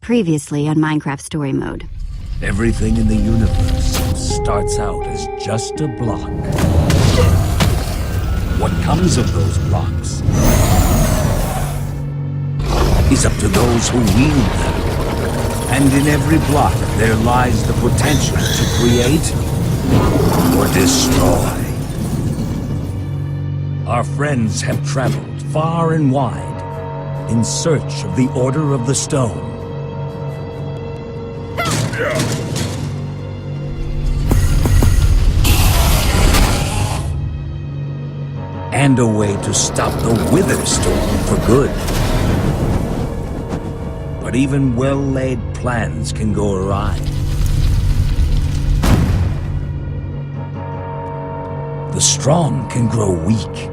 Previously on Minecraft Story Mode. Everything in the universe starts out as just a block. What comes of those blocks is up to those who wield them. And in every block there lies the potential to create or destroy. Our friends have traveled far and wide in search of the Order of the Stone. And a way to stop the Wither Storm for good. But even well-laid plans can go awry. The strong can grow weak.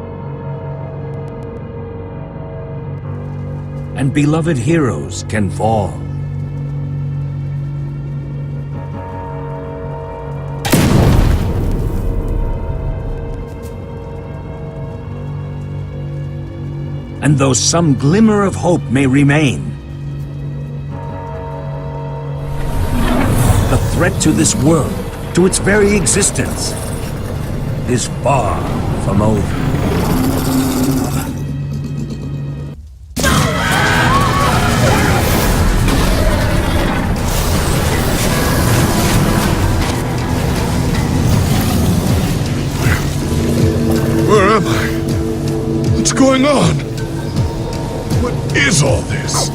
And beloved heroes can fall. And though some glimmer of hope may remain, the threat to this world, to its very existence, is far from over. Where am I? What's going on? What is all this?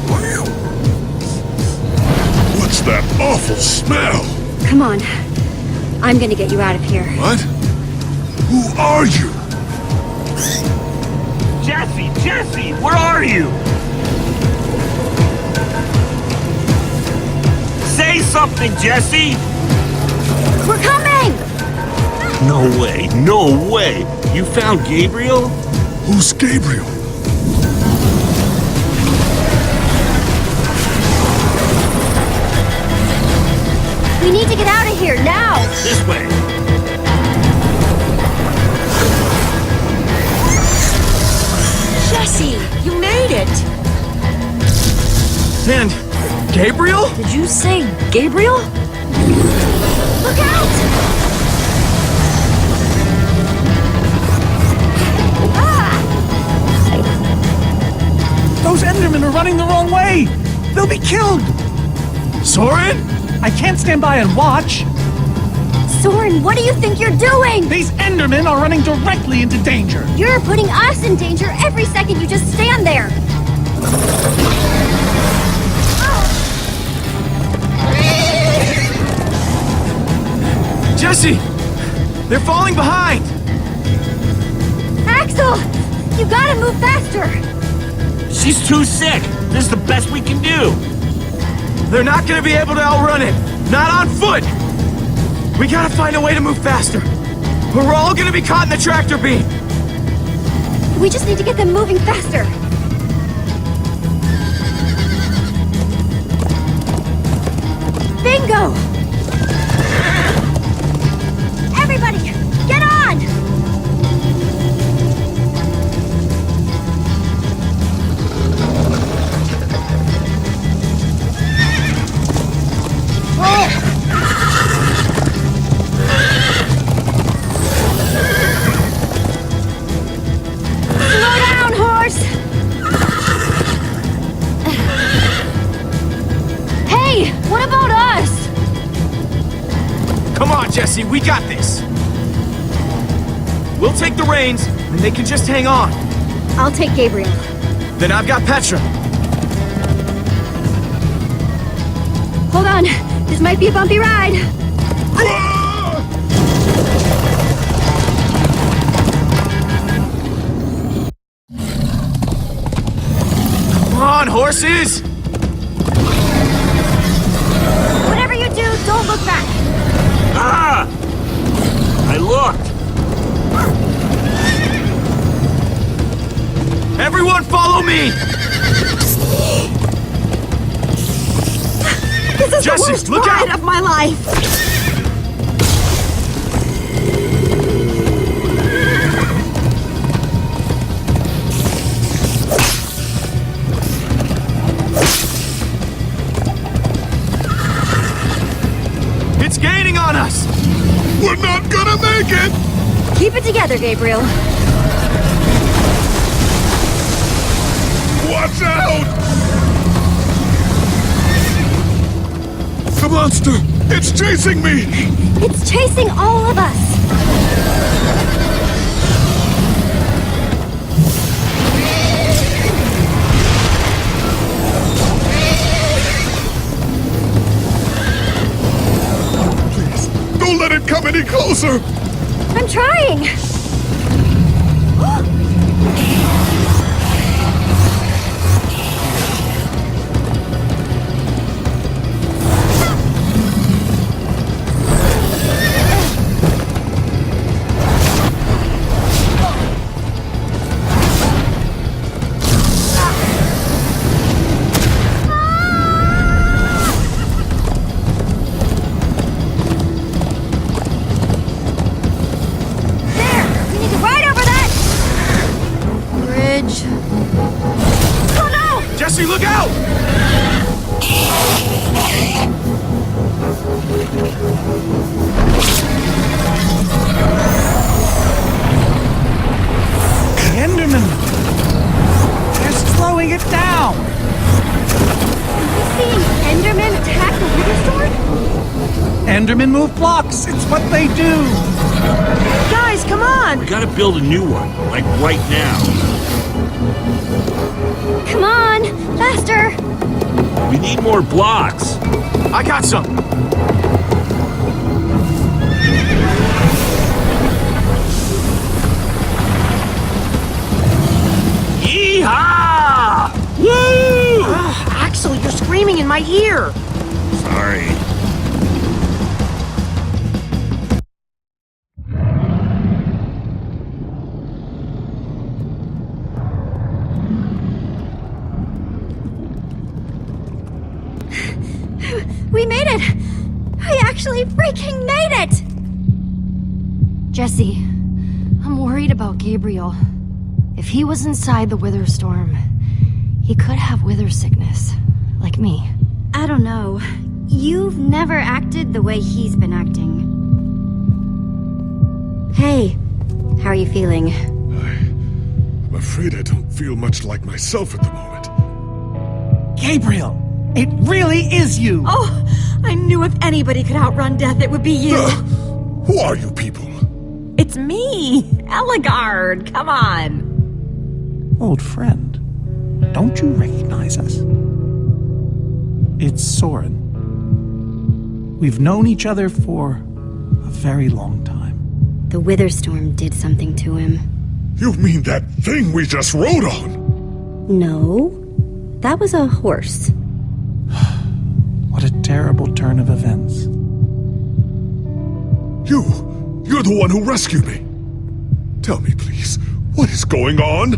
What's that awful smell? Come on. I'm gonna get you out of here. What? Who are you? Jesse, where are you? Say something, Jesse! We're coming! No way! You found Gabriel? Who's Gabriel? We need to get out of here now! This way! Jesse, you made it! And Gabriel? Did you say Gabriel? Look out! Those Endermen are running the wrong way! They'll be killed! Soren? I can't stand by and watch! Soren, what do you think you're doing? These Endermen are running directly into danger! You're putting us in danger every second you just stand there! Jesse! They're falling behind! Axel! You gotta move faster! She's too sick! This is the best we can do! They're not gonna be able to outrun it! Not on foot! We gotta find a way to move faster! Or we're all gonna be caught in the tractor beam! We just need to get them moving faster! Bingo! Everybody, get on! Slow down, horse! Hey, what about us? Come on, Jesse, we got this! We'll take the reins, and they can just hang on. I'll take Gabriel. Then I've got Petra. Hold on, this might be a bumpy ride. Come on, horses! Whatever you do, don't look back. Ah! I looked! Everyone follow me! This is Jesse, the worst look ride out! of my life. Keep it together, Gabriel. Watch out! The monster! It's chasing me! It's chasing all of us. Please, don't let it come any closer! I'm trying. Jesse, look out! Enderman! They're slowing it down! Seeing Enderman attack the Witherstorm? Endermen move blocks, it's what they do! Guys, come on! We gotta build a new one, like right now. Come on, faster! We need more blocks. I got some. Yeehaw! Woo! Axel, you're screaming in my ear! Sorry. We made it! We actually freaking made it! Jesse, I'm worried about Gabriel. If he was inside the Witherstorm, he could have wither sickness, like me. I don't know. You've never acted the way he's been acting. Hey, how are you feeling? I'm afraid I don't feel much like myself at the moment. Gabriel! It really is you! Oh, I knew if anybody could outrun death, it would be you. Who are you people? It's me, Eligard. Come on. Old friend, don't you recognize us? It's Soren. We've known each other for a very long time. The Witherstorm did something to him. You mean that thing we just rode on? No, that was a horse. What a terrible turn of events. You're the one who rescued me. Tell me, please, what is going on?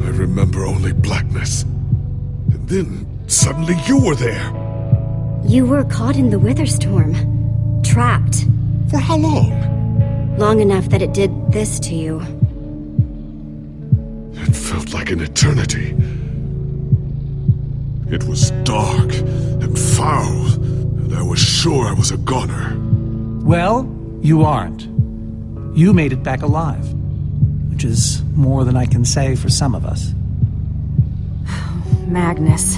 I remember only blackness. And then, suddenly you were there. You were caught in the Witherstorm. Trapped. For how long? Long enough that it did this to you. It felt like an eternity. It was dark and foul, and I was sure I was a goner. Well, you aren't. You made it back alive, which is more than I can say for some of us. Magnus.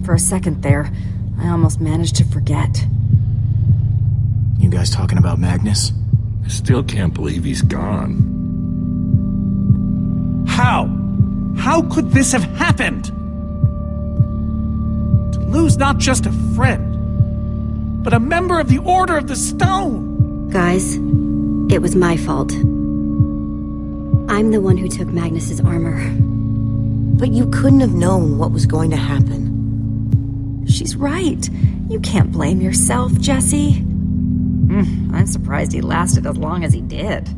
For a second there, I almost managed to forget. You guys talking about Magnus? I still can't believe he's gone. How? How could this have happened? To lose not just a friend, but a member of the Order of the Stone! Guys, it was my fault. I'm the one who took Magnus's armor. But you couldn't have known what was going to happen. She's right. You can't blame yourself, Jesse. I'm surprised he lasted as long as he did.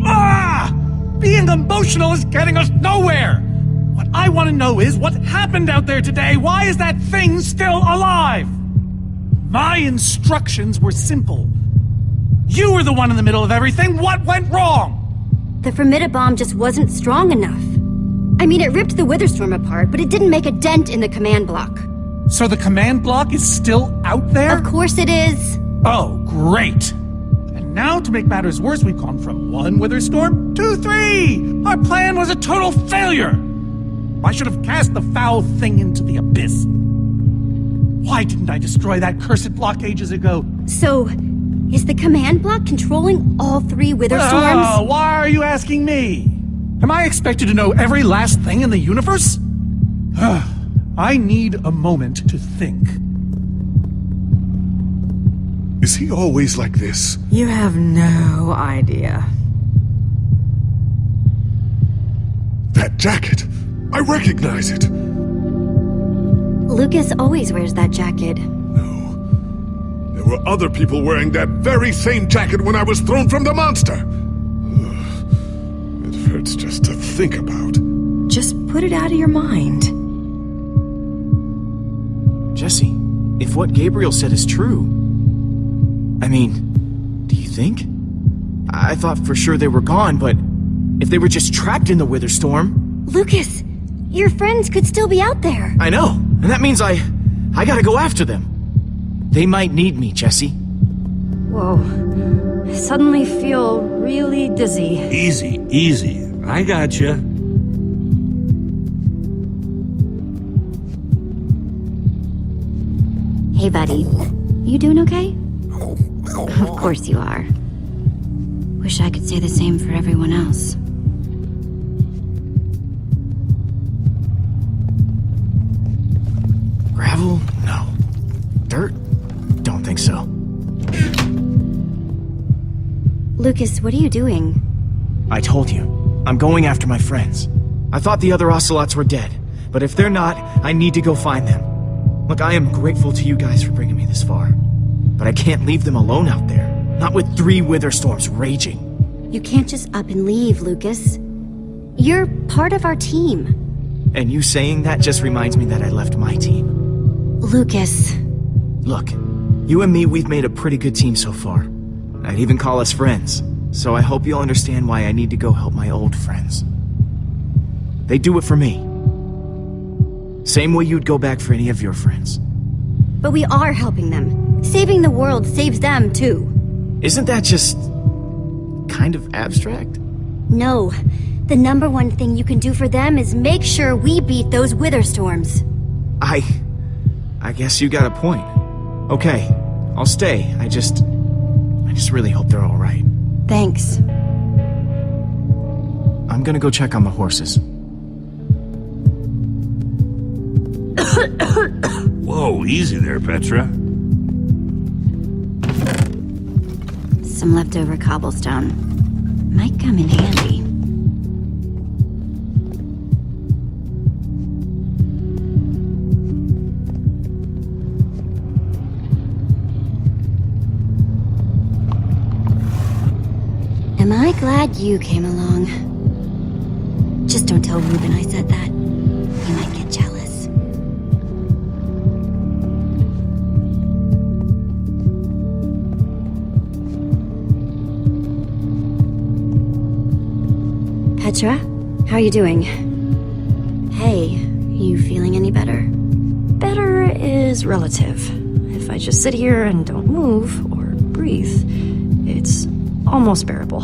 Ah! Being emotional is getting us nowhere! What I want to know is what happened out there today? Why is that thing still alive? My instructions were simple. You were the one in the middle of everything. What went wrong? The Formidabomb just wasn't strong enough. I mean, it ripped the Witherstorm apart, but it didn't make a dent in the command block. So the command block is still out there? Of course it is. Oh, great. And Now, to make matters worse, we've gone from 1 wither storm to 3! Our plan was a total failure! I should have cast the foul thing into the abyss. Why didn't I destroy that cursed block ages ago? So, is the command block controlling all 3 wither storms? Oh, why are you asking me? Am I expected to know every last thing in the universe? I need a moment to think. Is he always like this? You have no idea. That jacket! I recognize it! Lucas always wears that jacket. No. There were other people wearing that very same jacket when I was thrown from the monster! Ugh. It hurts just to think about. Just put it out of your mind. Jesse, if what Gabriel said is true... I mean, do you think? I thought for sure they were gone, but if they were just trapped in the wither storm... Lucas, your friends could still be out there. I know, and that means I gotta go after them. They might need me, Jesse. Whoa. I suddenly feel really dizzy. Easy, easy. I gotcha. Hey, buddy. You doing okay? Of course you are. Wish I could say the same for everyone else. Gravel? No. Dirt? Don't think so. Lucas, what are you doing? I told you. I'm going after my friends. I thought the other ocelots were dead, but if they're not, I need to go find them. Look, I am grateful to you guys for bringing me this far, but I can't leave them alone out there. Not with 3 wither storms raging. You can't just up and leave, Lucas. You're part of our team. And you saying that just reminds me that I left my team. Lucas. Look, you and me, we've made a pretty good team so far. I'd even call us friends, so I hope you'll understand why I need to go help my old friends. They do it for me. Same way you'd go back for any of your friends. But we are helping them. Saving the world saves them, too. Isn't that just... kind of abstract? No. The number one thing you can do for them is make sure we beat those wither storms. I guess you got a point. Okay, I'll stay. I just really hope they're all right. Thanks. I'm gonna go check on the horses. Whoa, easy there, Petra. Some leftover cobblestone. Might come in handy. Am I glad you came along? Just don't tell Ruben I said that. He might get jealous. Petra, how are you doing? Hey, you feeling any better? Better is relative. If I just sit here and don't move or breathe, it's almost bearable.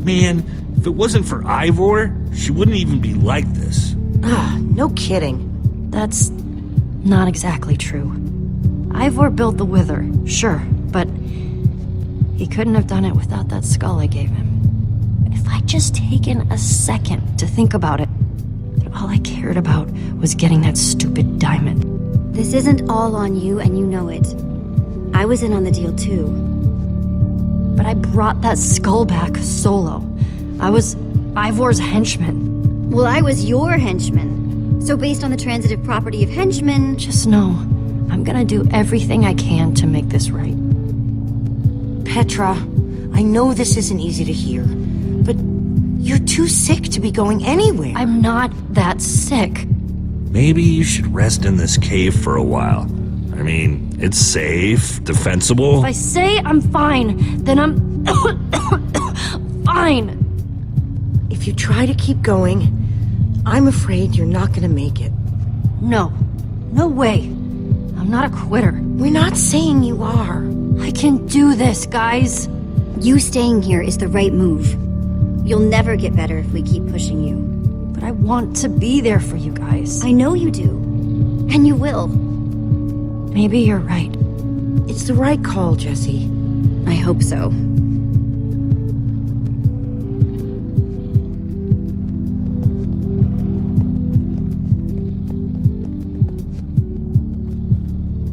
Man, if it wasn't for Ivor, she wouldn't even be like this. No kidding. That's not exactly true. Ivor built the Wither, sure, but he couldn't have done it without that skull I gave him. If I'd just taken a second to think about it, all I cared about was getting that stupid diamond. This isn't all on you, and you know it. I was in on the deal, too. But I brought that skull back solo. I was Ivor's henchman. Well, I was your henchman. So based on the transitive property of henchman... Just know, I'm gonna do everything I can to make this right. Petra, I know this isn't easy to hear, but you're too sick to be going anywhere. I'm not that sick. Maybe you should rest in this cave for a while. I mean, it's safe, defensible. If I say I'm fine, then I'm fine. If you try to keep going, I'm afraid you're not gonna make it. No. No way. I'm not a quitter. We're not saying you are. I can do this, guys. You staying here is the right move. You'll never get better if we keep pushing you. But I want to be there for you guys. I know you do. And you will. Maybe you're right. It's the right call, Jesse. I hope so.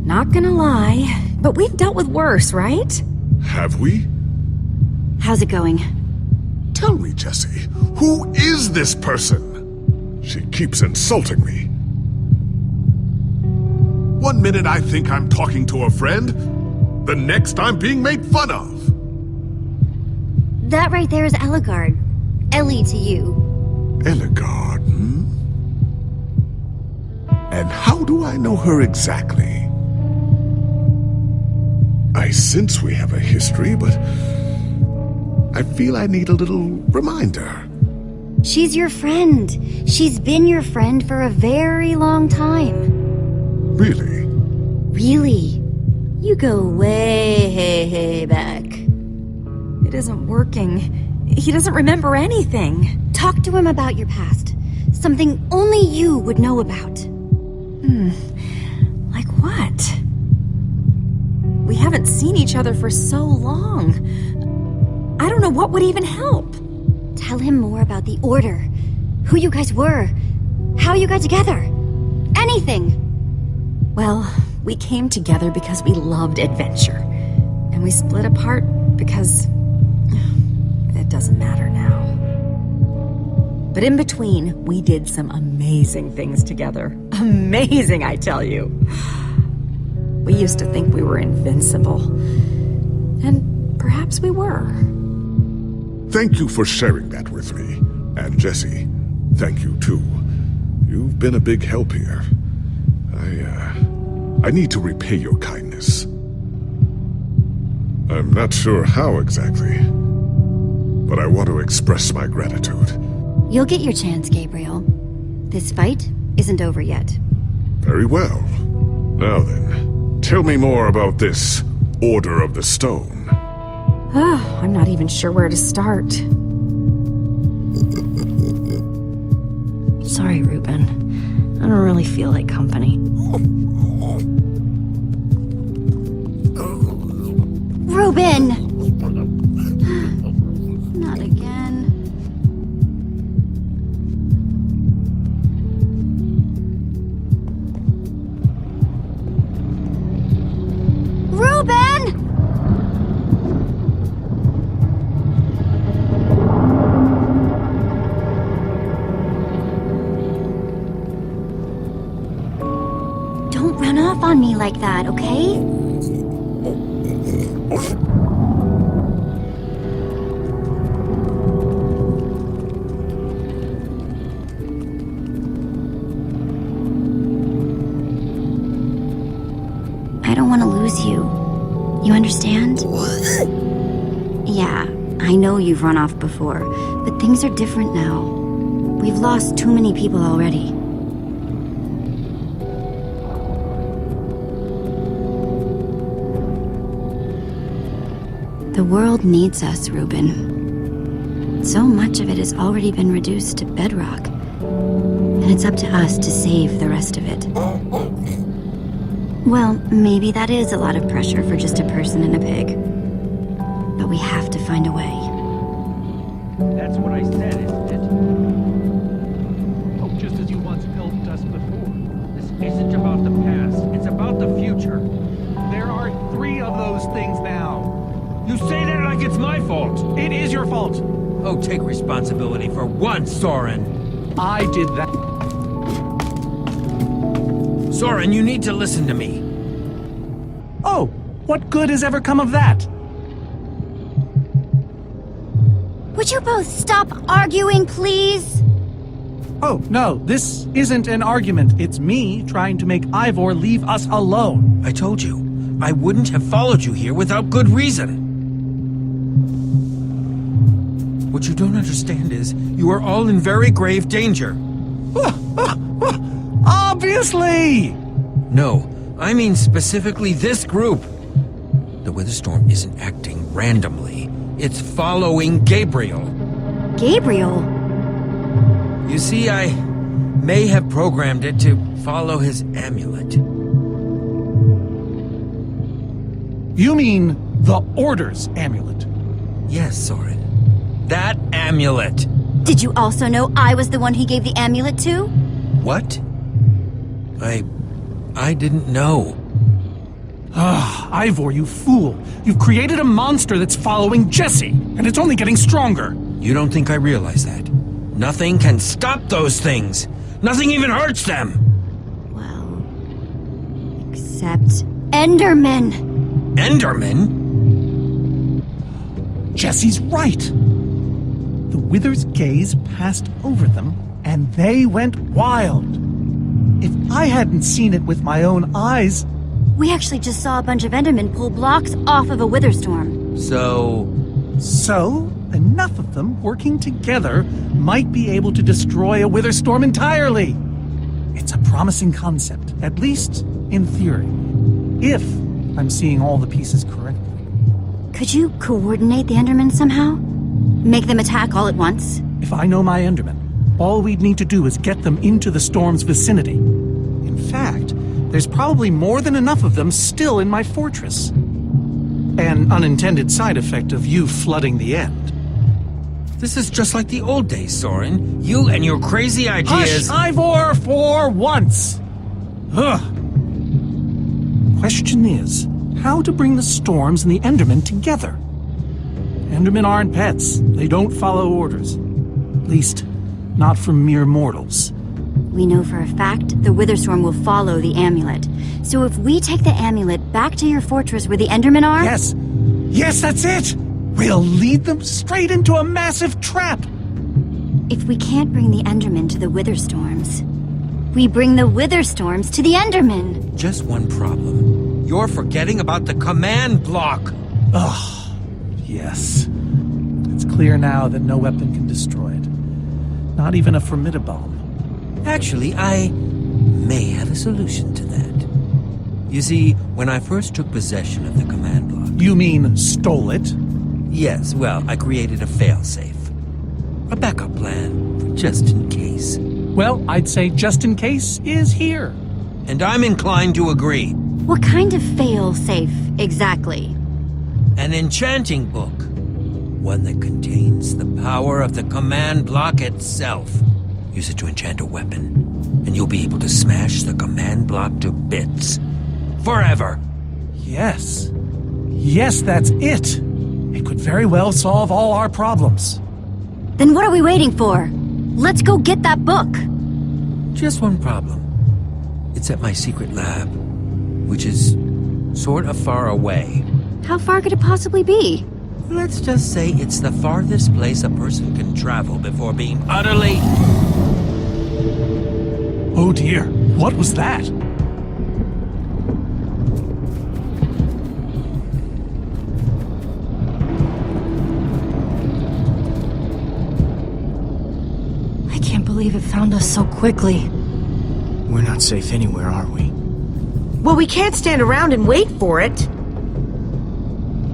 Not gonna lie, but we've dealt with worse, right? Have we? How's it going? Tell me, Jesse, who is this person? She keeps insulting me. One minute I think I'm talking to a friend, the next I'm being made fun of. That right there is Ellegaard. Ellie to you. Ellegaard, And how do I know her exactly? I sense we have a history, but I feel I need a little reminder. She's your friend. She's been your friend for a very long time. Really? Really? You go way back. It isn't working. He doesn't remember anything. Talk to him about your past. Something only you would know about. Like what? We haven't seen each other for so long. I don't know what would even help. Tell him more about the Order. Who you guys were. How you got together. Anything. Well, we came together because we loved adventure. And we split apart because... it doesn't matter now. But in between, we did some amazing things together. Amazing, I tell you. We used to think we were invincible. And perhaps we were. Thank you for sharing that with me. And Jesse, thank you too. You've been a big help here. I need to repay your kindness. I'm not sure how exactly, but I want to express my gratitude. You'll get your chance, Gabriel. This fight isn't over yet. Very well. Now then, tell me more about this Order of the Stone. I'm not even sure where to start. Sorry, Reuben. I don't really feel like company. Reuben! Not again. Reuben! Don't run off on me like that, okay? I don't want to lose you. You understand? Yeah, I know you've run off before, but things are different now. We've lost too many people already. The world needs us, Reuben. So much of it has already been reduced to bedrock, and it's up to us to save the rest of it. Well, maybe that is a lot of pressure for just a person and a pig. But we have to find a way. That's what I said, isn't it? Oh, just as you once helped us before. This isn't about the past, it's about the future. There are 3 of those things now. You say that like it's my fault. It is your fault. Oh, take responsibility for once, Soren. I did that. Soren, you need to listen to me. Oh, what good has ever come of that? Would you both stop arguing, please? Oh, no, this isn't an argument. It's me trying to make Ivor leave us alone. I told you, I wouldn't have followed you here without good reason. What you don't understand is, you are all in very grave danger. Obviously! No, I mean specifically this group. The Witherstorm isn't acting randomly. It's following Gabriel. Gabriel? You see, I may have programmed it to follow his amulet. You mean the Order's amulet? Yes, Soren. That amulet. Did you also know I was the one he gave the amulet to? What? I didn't know. Ah, Ivor, you fool. You've created a monster that's following Jesse, and it's only getting stronger. You don't think I realize that? Nothing can stop those things. Nothing even hurts them. Well, except Enderman. Enderman? Jesse's right. The Wither's gaze passed over them, and they went wild. If I hadn't seen it with my own eyes... We actually just saw a bunch of Endermen pull blocks off of a Witherstorm. So, enough of them working together might be able to destroy a Witherstorm entirely. It's a promising concept, at least in theory. If I'm seeing all the pieces correctly. Could you coordinate the Endermen somehow? Make them attack all at once? If I know my Endermen, all we'd need to do is get them into the storm's vicinity. In fact, there's probably more than enough of them still in my fortress. An unintended side effect of you flooding the end. This is just like the old days, Soren. You and your crazy ideas... Hush, Ivor, for once! Ugh. Question is, how to bring the storms and the Endermen together? Endermen aren't pets. They don't follow orders. At least, not from mere mortals. We know for a fact the Witherstorm will follow the amulet. So if we take the amulet back to your fortress where the Endermen are... Yes! Yes, that's it! We'll lead them straight into a massive trap! If we can't bring the Endermen to the Witherstorms, we bring the Witherstorms to the Endermen. Just one problem. You're forgetting about the command block. Ugh. Yes. It's clear now that no weapon can destroy it. Not even a formidable. Actually, I may have a solution to that. You see, when I first took possession of the command block... You mean stole it? Yes, well, I created a failsafe. A backup plan, for just in case. Well, I'd say just in case is here. And I'm inclined to agree. What kind of fail-safe, exactly? An enchanting book. One that contains the power of the command block itself. Use it to enchant a weapon, and you'll be able to smash the command block to bits. Forever! Yes. Yes, that's it. It could very well solve all our problems. Then what are we waiting for? Let's go get that book. Just one problem. It's at my secret lab, which is sort of far away. How far could it possibly be? Let's just say it's the farthest place a person can travel before being utterly... Oh dear, what was that? I can't believe it found us so quickly. We're not safe anywhere, are we? Well, we can't stand around and wait for it.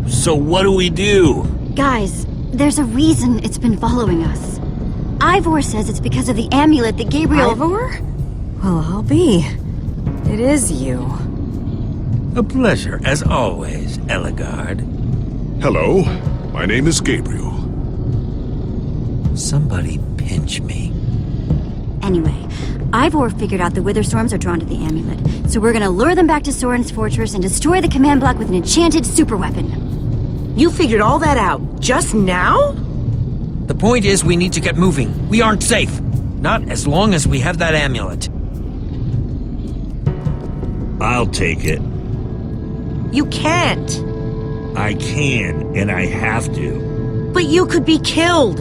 So what do we do? Guys, there's a reason it's been following us. Ivor says it's because of the amulet that Gabriel... Ivor? Well, I'll be. It is you. A pleasure, as always, Ellegaard. Hello, my name is Gabriel. Somebody pinch me. Anyway, Ivor figured out the Witherstorms are drawn to the amulet, so we're gonna lure them back to Soren's fortress and destroy the command block with an enchanted superweapon. You figured all that out just now? The point is, we need to get moving. We aren't safe. Not as long as we have that amulet. I'll take it. You can't. I can, and I have to. But you could be killed.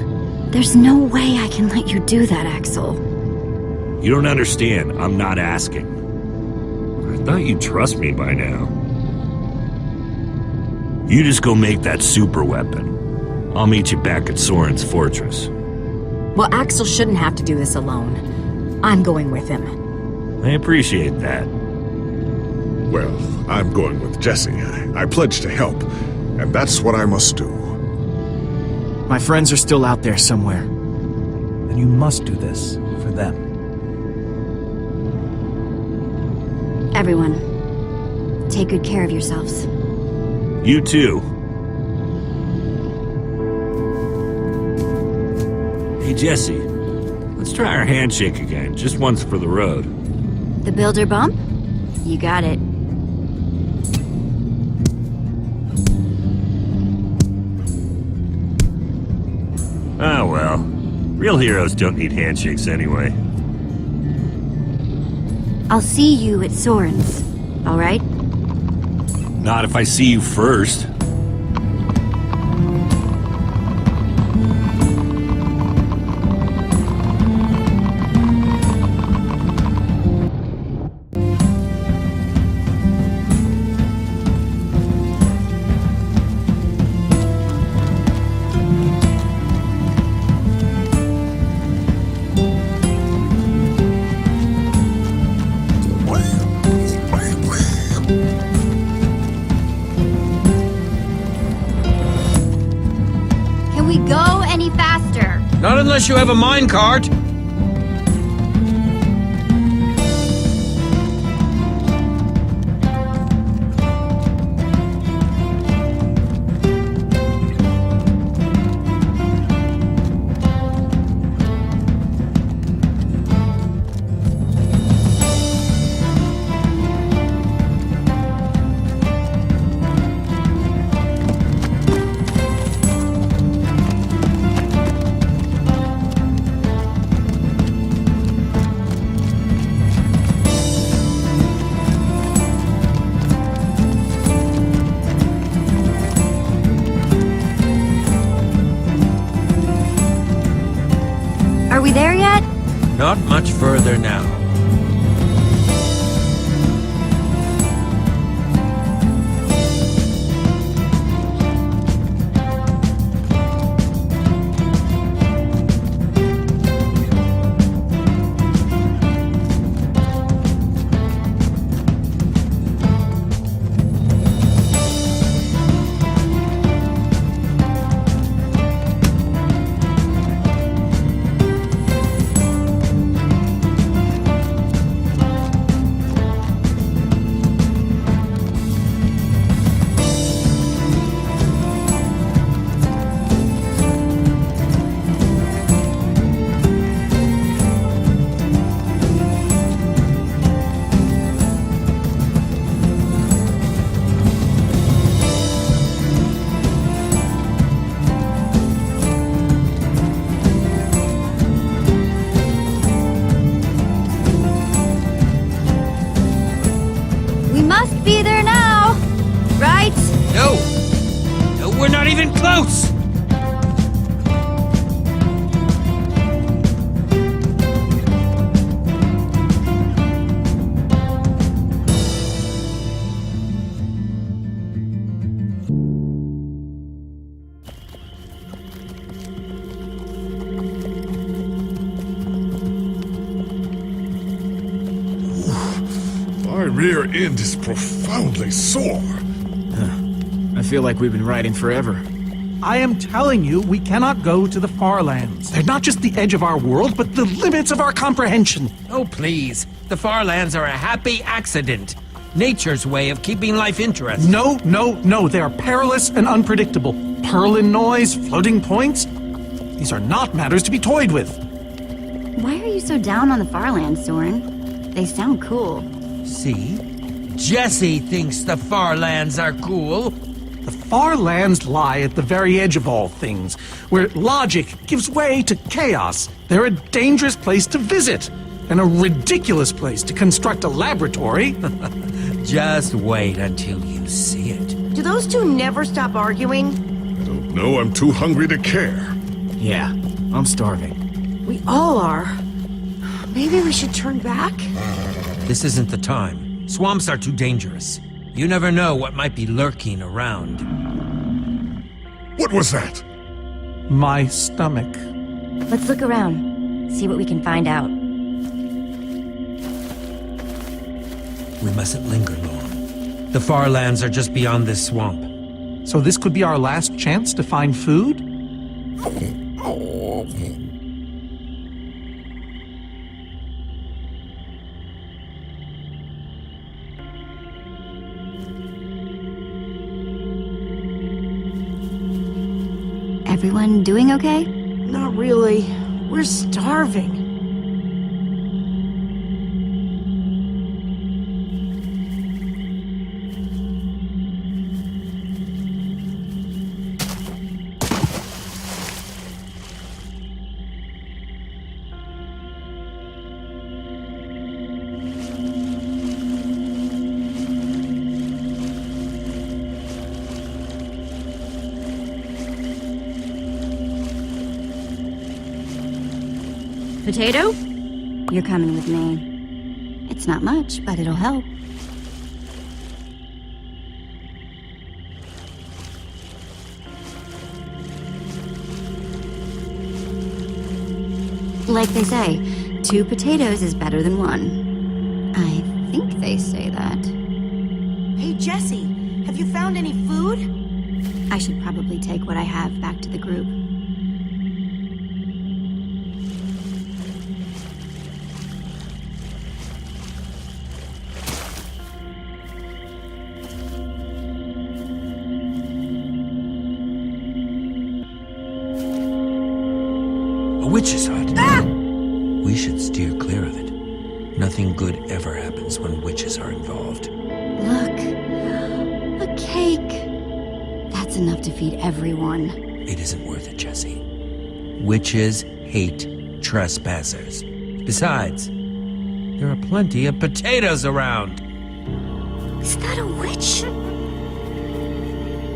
There's no way I can let you do that, Axel. You don't understand. I'm not asking. I thought you'd trust me by now. You just go make that super weapon. I'll meet you back at Soren's fortress. Well, Axel shouldn't have to do this alone. I'm going with him. I appreciate that. Well, I'm going with Jesse. I pledged to help, and that's what I must do. My friends are still out there somewhere. Then you must do this for them. Everyone, take good care of yourselves. You too. Hey, Jesse. Let's try our handshake again, just once for the road. The builder bump? You got it. Ah, well. Real heroes don't need handshakes anyway. I'll see you at Soren's, alright? Not if I see you first. Can we go any faster? Not unless you have a minecart. Are we there yet? Not much further now. We must be there now, right? No! No, we're not even close! My rear end is profoundly sore. I feel like we've been riding forever. I am telling you, we cannot go to the far lands. They're not just the edge of our world, but the limits of our comprehension. Oh, please. The far lands are a happy accident. Nature's way of keeping life interesting. No, no, no. They are perilous and unpredictable. Purlin noise, floating points. These are not matters to be toyed with. Why are you so down on the Farlands, Soren? They sound cool. See? Jesse thinks the far lands are cool. The far lands lie at the very edge of all things, where logic gives way to chaos. They're a dangerous place to visit, and a ridiculous place to construct a laboratory. Just wait until you see it. Do those two never stop arguing? I don't know, I'm too hungry to care. Yeah, I'm starving. We all are. Maybe we should turn back? This isn't the time. Swamps are too dangerous. You never know what might be lurking around. What was that? My stomach. Let's look around, see what we can find out. We mustn't linger long. The far lands are just beyond this swamp. So this could be our last chance to find food? Everyone doing okay? Not really. We're starving. Potato? You're coming with me. It's not much, but it'll help. Like they say, 2 potatoes is better than 1. I think they say that. Hey, Jesse, have you found any food? I should probably take what I have back to the group. A witch's hut. Ah! We should steer clear of it. Nothing good ever happens when witches are involved. Look, a cake. That's enough to feed everyone. It isn't worth it, Jesse. Witches hate trespassers. Besides, there are plenty of potatoes around. Is that a witch?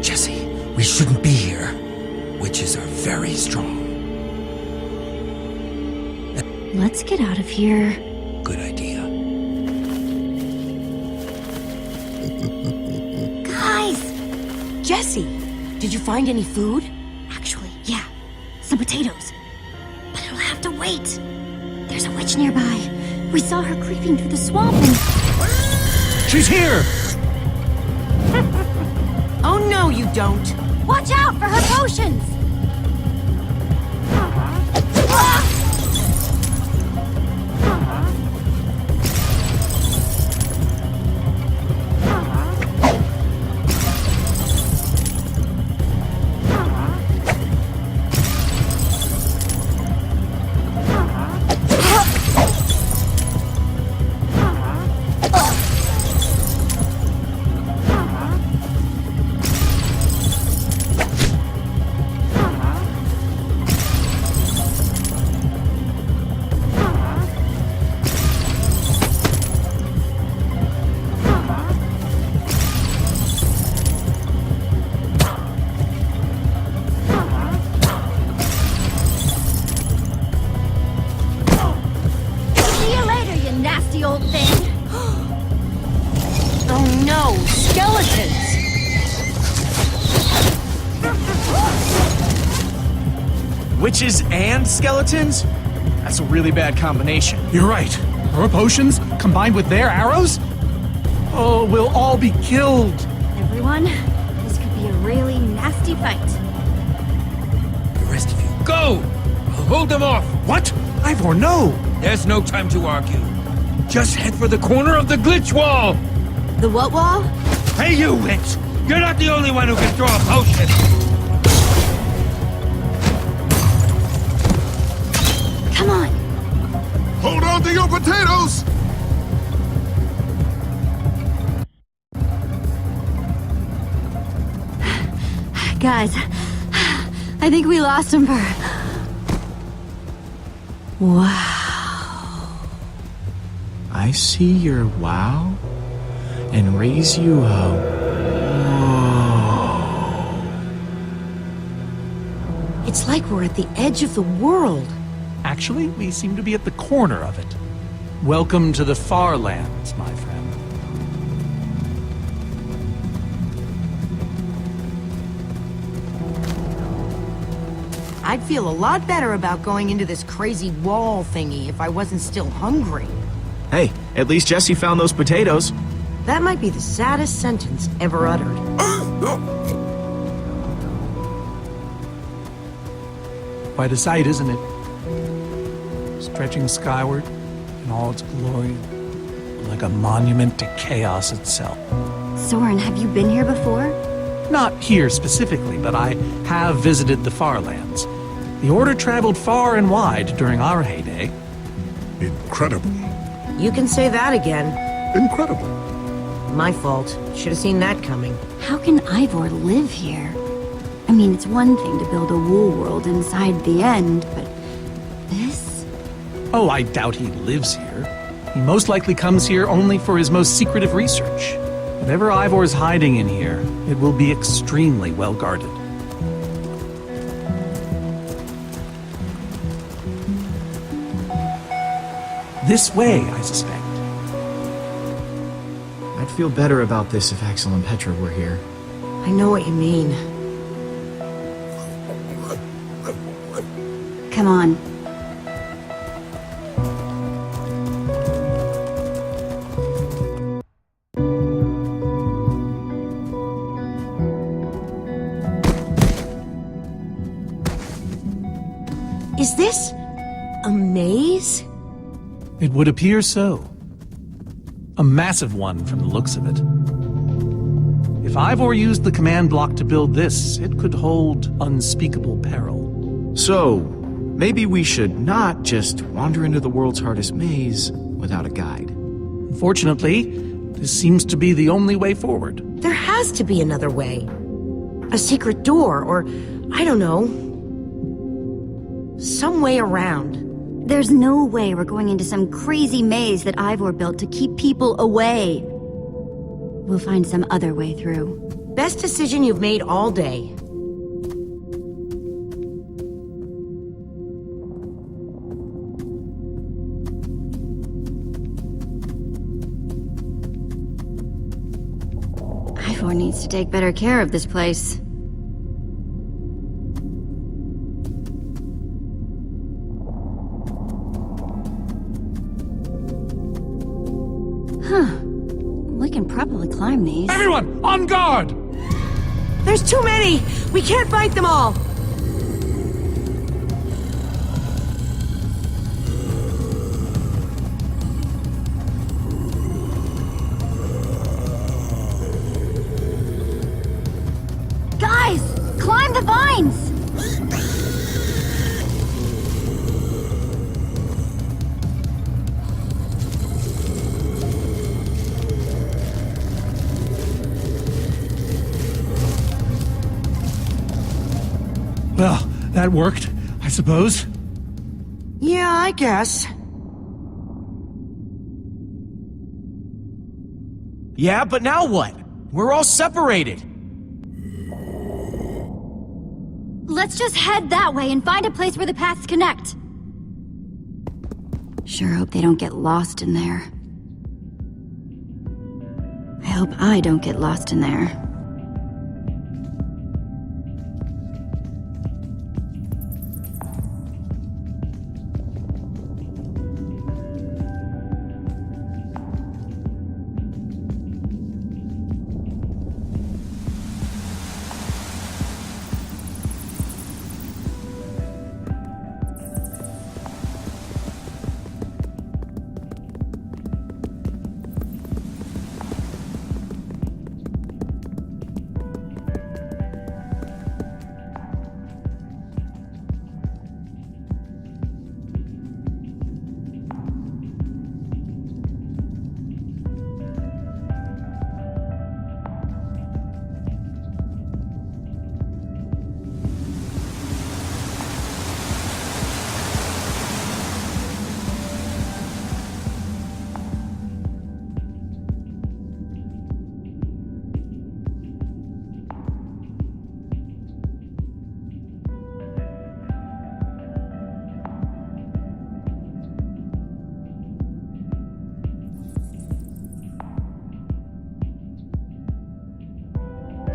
Jesse, we shouldn't be here. Witches are very strong. Let's get out of here. Good idea. Guys! Jesse, did you find any food? Actually, yeah. Some potatoes. But it'll have to wait. There's a witch nearby. We saw her creeping through the swamp and... She's here! Oh, no, you don't. Watch out for her potions! Witches and skeletons? That's a really bad combination. You're right. Her potions, combined with their arrows? Oh, we'll all be killed. Everyone, this could be a really nasty fight. The rest of you, go! I'll hold them off. What? Ivor, no! There's no time to argue. Just head for the corner of the glitch wall! The what wall? Hey, you witch! You're not the only one who can throw a potion! Come on! Hold on to your potatoes! Guys, I think we lost him for... Wow. I see your wow and raise you a whoa. It's like we're at the edge of the world. Actually, we seem to be at the corner of it. Welcome to the far lands, my friend. I'd feel a lot better about going into this crazy wall thingy if I wasn't still hungry. Hey, at least Jesse found those potatoes. That might be the saddest sentence ever uttered. Quite a sight, isn't it? Stretching skyward in all its glory, like a monument to chaos itself. Soren, have you been here before? Not here specifically, but I have visited the Far Lands. The Order traveled far and wide during our heyday. Incredible. You can say that again. Incredible. My fault. Should have seen that coming. How can Ivor live here? I mean, it's one thing to build a wool world inside the End, but this? Oh, I doubt he lives here. He most likely comes here only for his most secretive research. Whatever Ivor's hiding in here, it will be extremely well guarded. This way, I suspect. I'd feel better about this if Axel and Petra were here. I know what you mean. Come on. Is this a maze? It would appear so. A massive one from the looks of it. If Ivor used the command block to build this, it could hold unspeakable peril. So, maybe we should not just wander into the world's hardest maze without a guide. Unfortunately, this seems to be the only way forward. There has to be another way. A secret door, or I don't know. Some way around. There's no way we're going into some crazy maze that Ivor built to keep people away. We'll find some other way through. Best decision you've made all day. Ivor needs to take better care of this place. We can probably climb these. Everyone, on guard! There's too many! We can't fight them all! Guys! Climb the vines! Well, that worked, I suppose. Yeah, I guess. Yeah, but now what? We're all separated. Let's just head that way and find a place where the paths connect. Sure hope they don't get lost in there. I hope I don't get lost in there.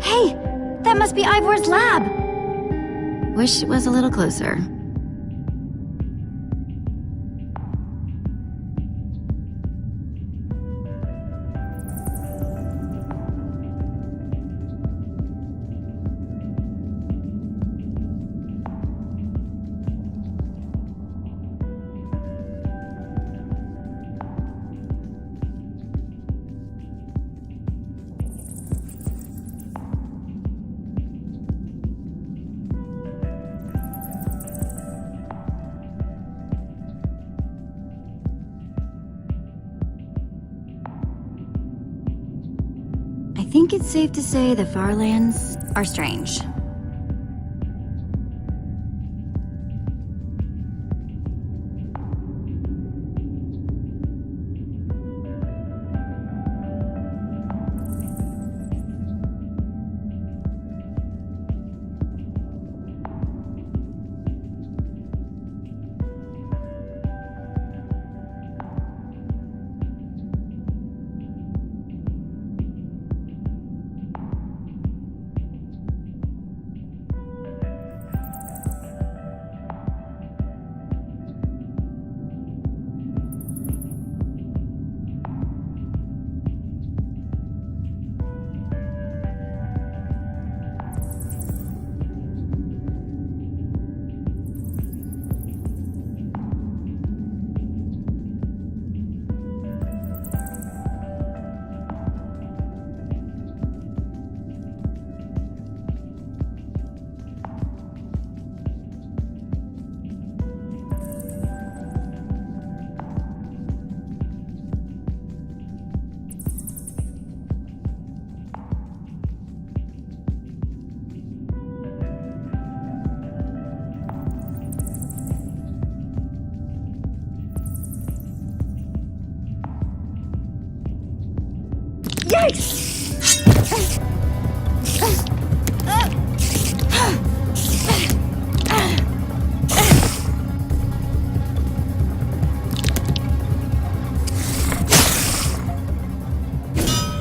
Hey! That must be Ivor's lab! Wish it was a little closer. think it's safe to say the Farlands are strange.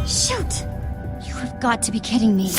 Shoot! You have got to be kidding me.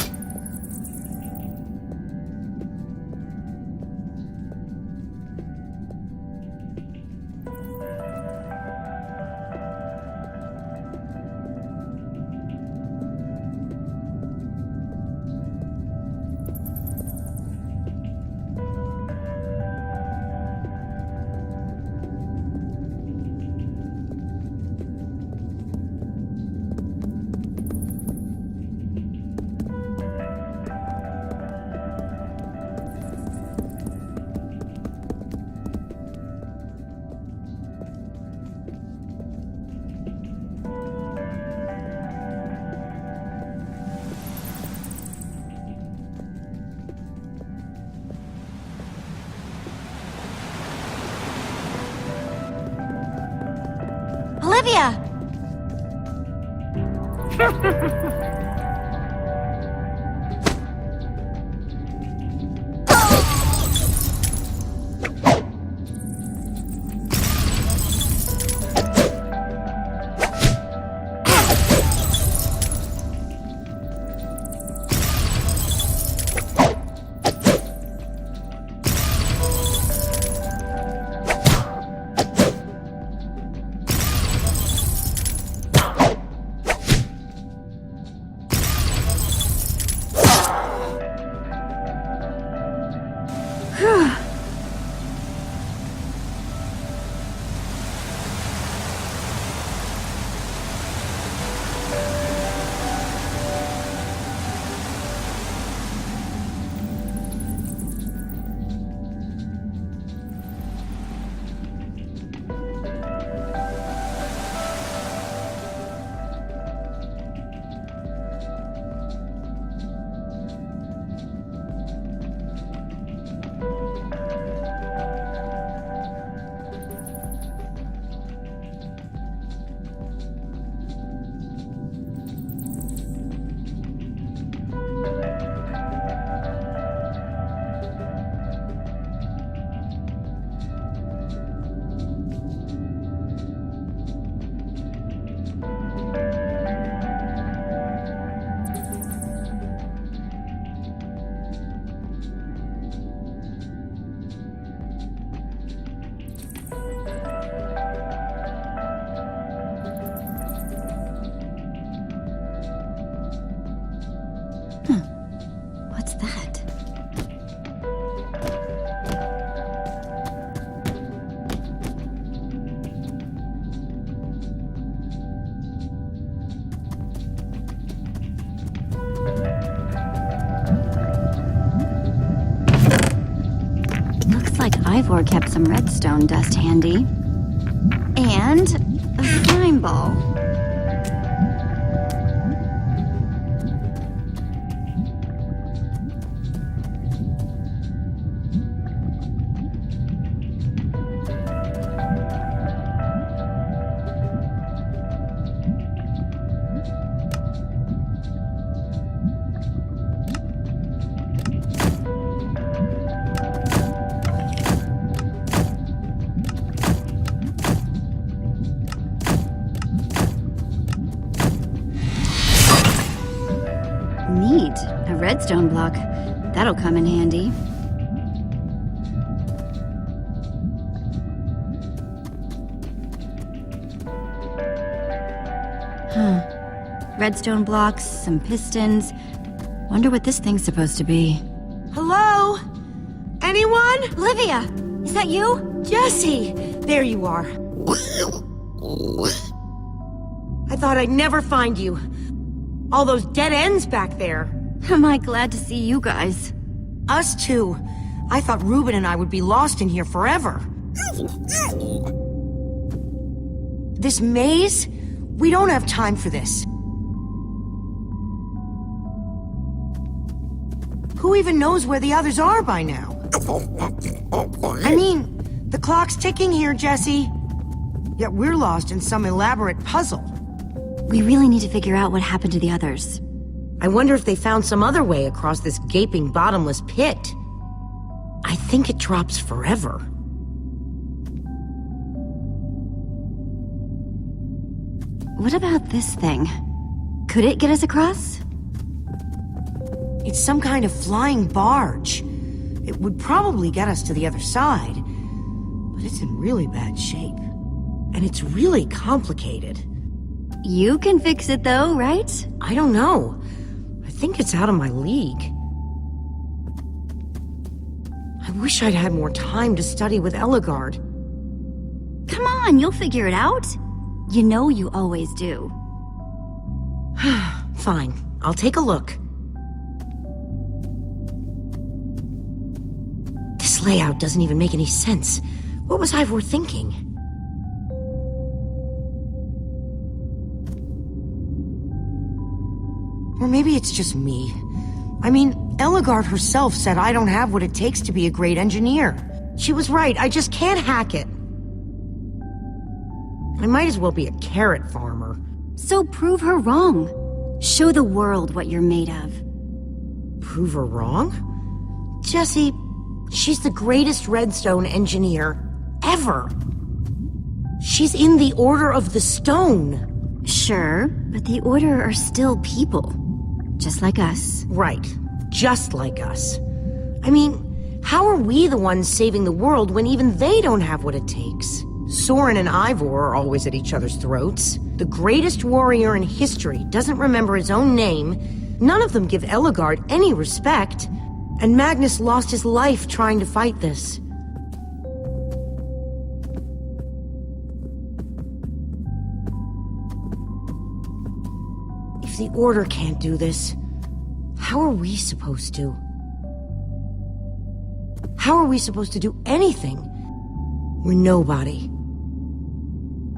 Olivia! What's that? Looks like Ivor kept some redstone dust handy. And a slime ball. redstone block. That'll come in handy. Huh. Redstone blocks, some pistons. Wonder what this thing's supposed to be. Hello? Anyone? Olivia! Is that you? Jesse! There you are. I thought I'd never find you. All those dead ends back there. Am I glad to see you guys? Us too. I thought Ruben and I would be lost in here forever. This maze? We don't have time for this. Who even knows where the others are by now? I mean, the clock's ticking here, Jesse. Yet we're lost in some elaborate puzzle. We really need to figure out what happened to the others. I wonder if they found some other way across this gaping bottomless pit. I think it drops forever. What about this thing? Could it get us across? It's some kind of flying barge. It would probably get us to the other side. But it's in really bad shape. And it's really complicated. You can fix it though, right? I don't know. I think it's out of my league. I wish I'd had more time to study with Ellegaard. Come on, you'll figure it out. You know you always do. Fine, I'll take a look. This layout doesn't even make any sense. What was Ivor thinking? Or maybe it's just me. I mean, Ellegaard herself said I don't have what it takes to be a great engineer. She was right, I just can't hack it. I might as well be a carrot farmer. So prove her wrong. Show the world what you're made of. Prove her wrong? Jesse, she's the greatest redstone engineer ever. She's in the Order of the Stone. Sure, but the Order are still people. Just like us. Right, just like us. I mean, how are we the ones saving the world when even they don't have what it takes? Soren and Ivor are always at each other's throats. The greatest warrior in history doesn't remember his own name. None of them give Ellegaard any respect. And Magnus lost his life trying to fight this. If the Order can't do this, how are we supposed to? How are we supposed to do anything? We're nobody.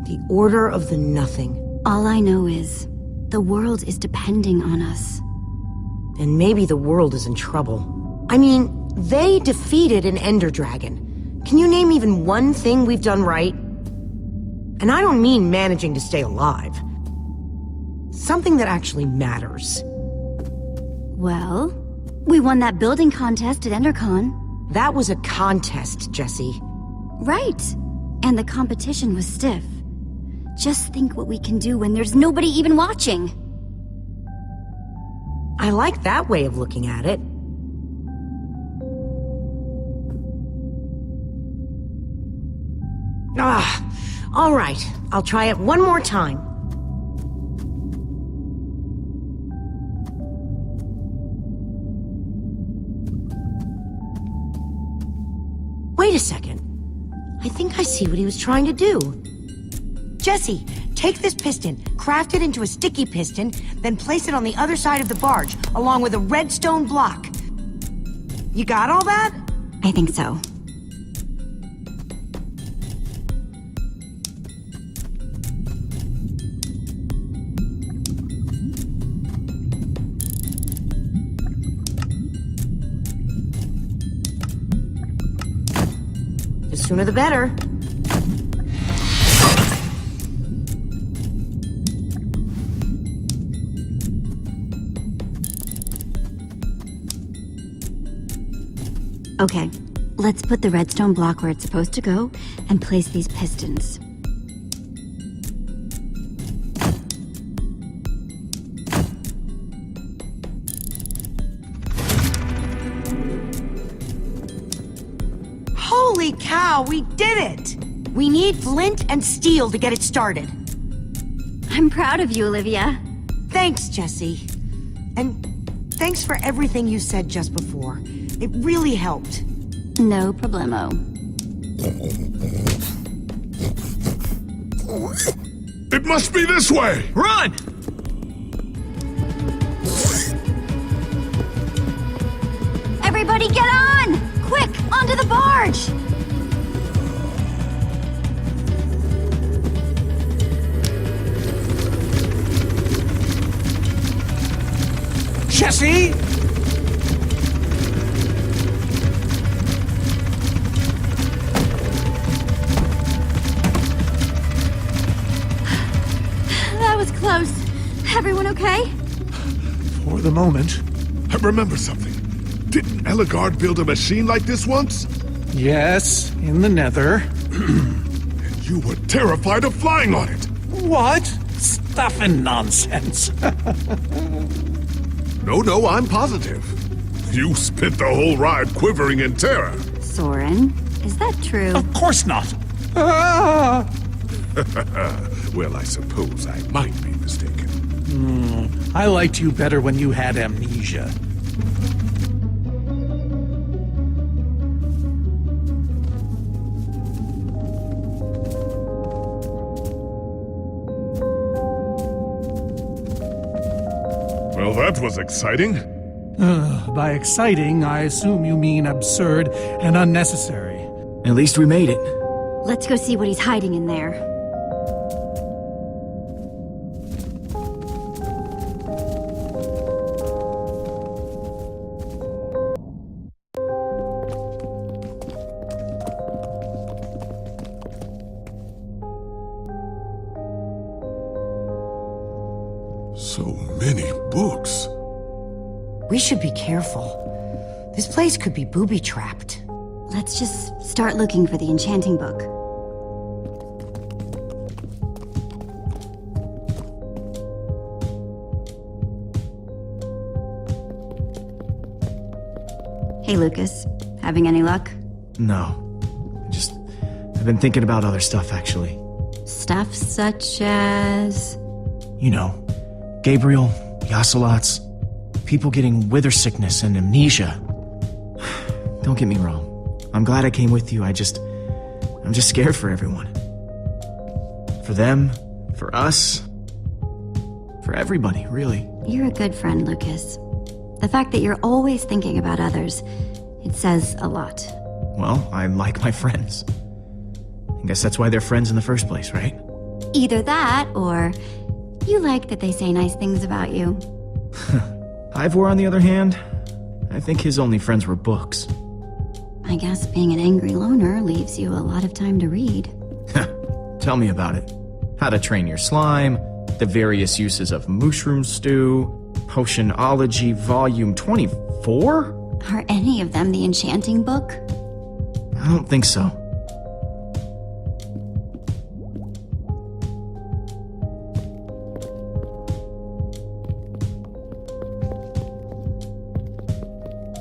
The Order of the Nothing. All I know is, the world is depending on us. And maybe the world is in trouble. I mean, they defeated an Ender Dragon. Can you name even one thing we've done right? And I don't mean managing to stay alive. Something that actually matters. Well, we won that building contest at EnderCon. That was a contest, Jesse. Right. And the competition was stiff. Just think what we can do when there's nobody even watching. I like that way of looking at it. All right. I'll try it one more time. Wait a second. I think I see what he was trying to do. Jesse, take this piston, craft it into a sticky piston, then place it on the other side of the barge, along with a redstone block. You got all that? I think so. The sooner the better. Okay, let's put the redstone block where it's supposed to go and place these pistons. Wow, we did it! We need flint and steel to get it started. I'm proud of you, Olivia. Thanks, Jesse. And thanks for everything you said just before. It really helped. No problemo. It must be this way! Run! Everybody get on! Quick, onto the barge! Jesse! That was close. Everyone okay? For the moment. I remember something. Didn't Ellegaard build a machine like this once? Yes, in the nether. And you were terrified of flying on it! What? Stuff and nonsense. No, I'm positive. You spent the whole ride quivering in terror. Soren, is that true? Of course not. Ah! Well, I suppose I might be mistaken. I liked you better when you had amnesia. Well, that was exciting. By exciting, I assume you mean absurd and unnecessary. At least we made it. Let's go see what he's hiding in there. So many books. We should be careful. This place could be booby-trapped. Let's just start looking for the enchanting book. Hey, Lucas. Having any luck? No. I've been thinking about other stuff, actually. Stuff such as... You know, Gabriel, the ocelots, people getting wither sickness and amnesia. Don't get me wrong. I'm glad I came with you. I'm just scared for everyone. For them, for us, for everybody, really. You're a good friend, Lucas. The fact that you're always thinking about others, it says a lot. Well, I like my friends. I guess that's why they're friends in the first place, right? Either that, or you like that they say nice things about you. Ivor, on the other hand, I think his only friends were books. I guess being an angry loner leaves you a lot of time to read. Tell me about it. How to train your slime, the various uses of mushroom stew, Potionology Volume 24? Are any of them the enchanting book? I don't think so.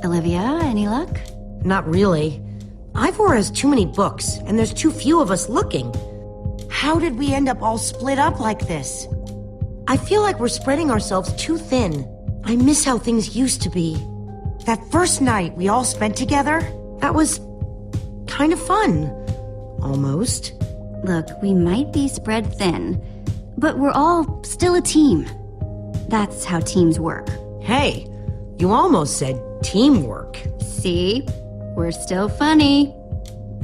Olivia, any luck? Not really. Ivor has too many books, and there's too few of us looking. How did we end up all split up like this? I feel like we're spreading ourselves too thin. I miss how things used to be. That first night we all spent together, that was kind of fun. Almost. Look, we might be spread thin, but we're all still a team. That's how teams work. Hey, you almost said teamwork. See? We're still funny.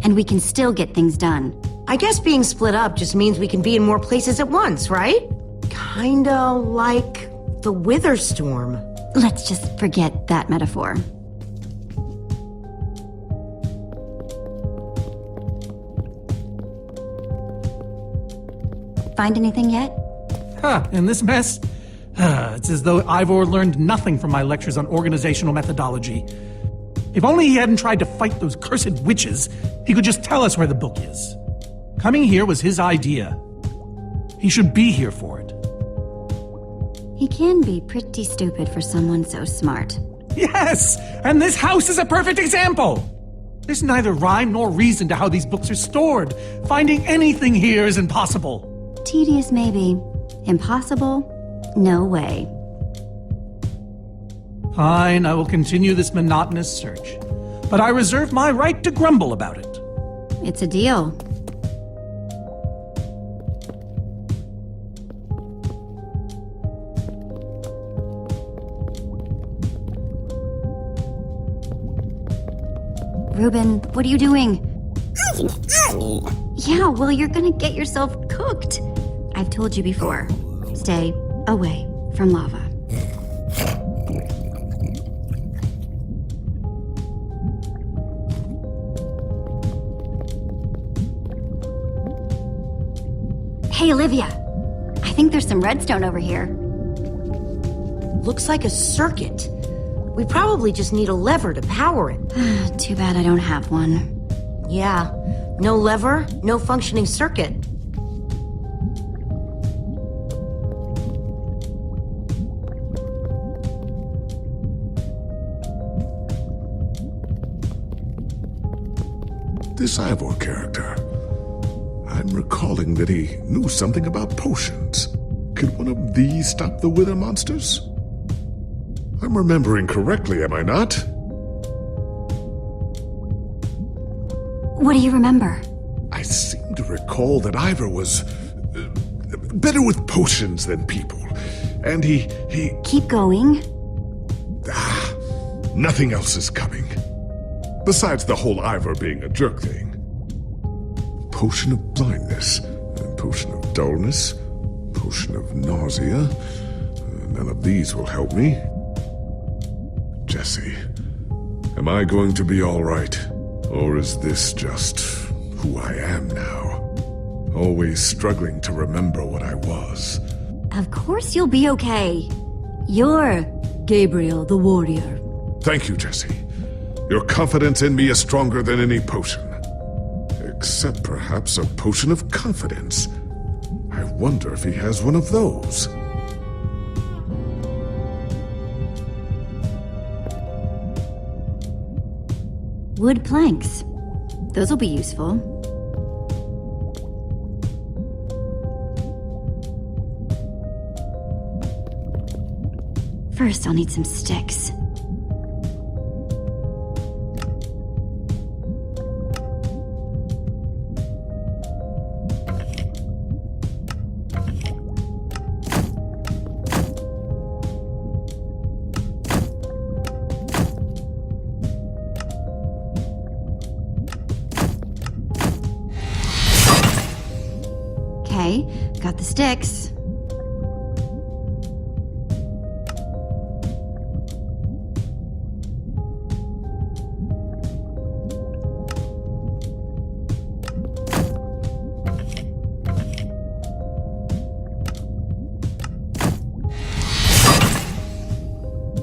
And we can still get things done. I guess being split up just means we can be in more places at once, right? Kinda like the Wither Storm. Let's just forget that metaphor. Find anything yet? In this mess? It's as though Ivor learned nothing from my lectures on organizational methodology. If only he hadn't tried to fight those cursed witches, he could just tell us where the book is. Coming here was his idea. He should be here for it. He can be pretty stupid for someone so smart. Yes! And this house is a perfect example! There's neither rhyme nor reason to how these books are stored. Finding anything here is impossible. Tedious, maybe. Impossible? No way. Fine, I will continue this monotonous search. But I reserve my right to grumble about it. It's a deal. Ruben, what are you doing? Yeah, well, you're gonna get yourself cooked. I've told you before. Stay away from lava. Hey, Olivia. I think there's some redstone over here. Looks like a circuit. We probably just need a lever to power it. Too bad I don't have one. Yeah, no lever, no functioning circuit. This Ivor character. I'm recalling that he knew something about potions. Could one of these stop the wither monsters? I'm remembering correctly, am I not? What do you remember? I seem to recall that Ivor was better with potions than people. And he... Keep going. Nothing else is coming. Besides the whole Ivor being a jerk thing. Potion of blindness, and potion of dullness, potion of nausea. None of these will help me. Jesse, am I going to be all right? Or is this just who I am now? Always struggling to remember what I was. Of course you'll be okay. You're Gabriel the warrior. Thank you, Jesse. Your confidence in me is stronger than any potion. Except perhaps a potion of confidence. I wonder if he has one of those. Wood planks. Those will be useful. First, I'll need some sticks. Okay, got the sticks.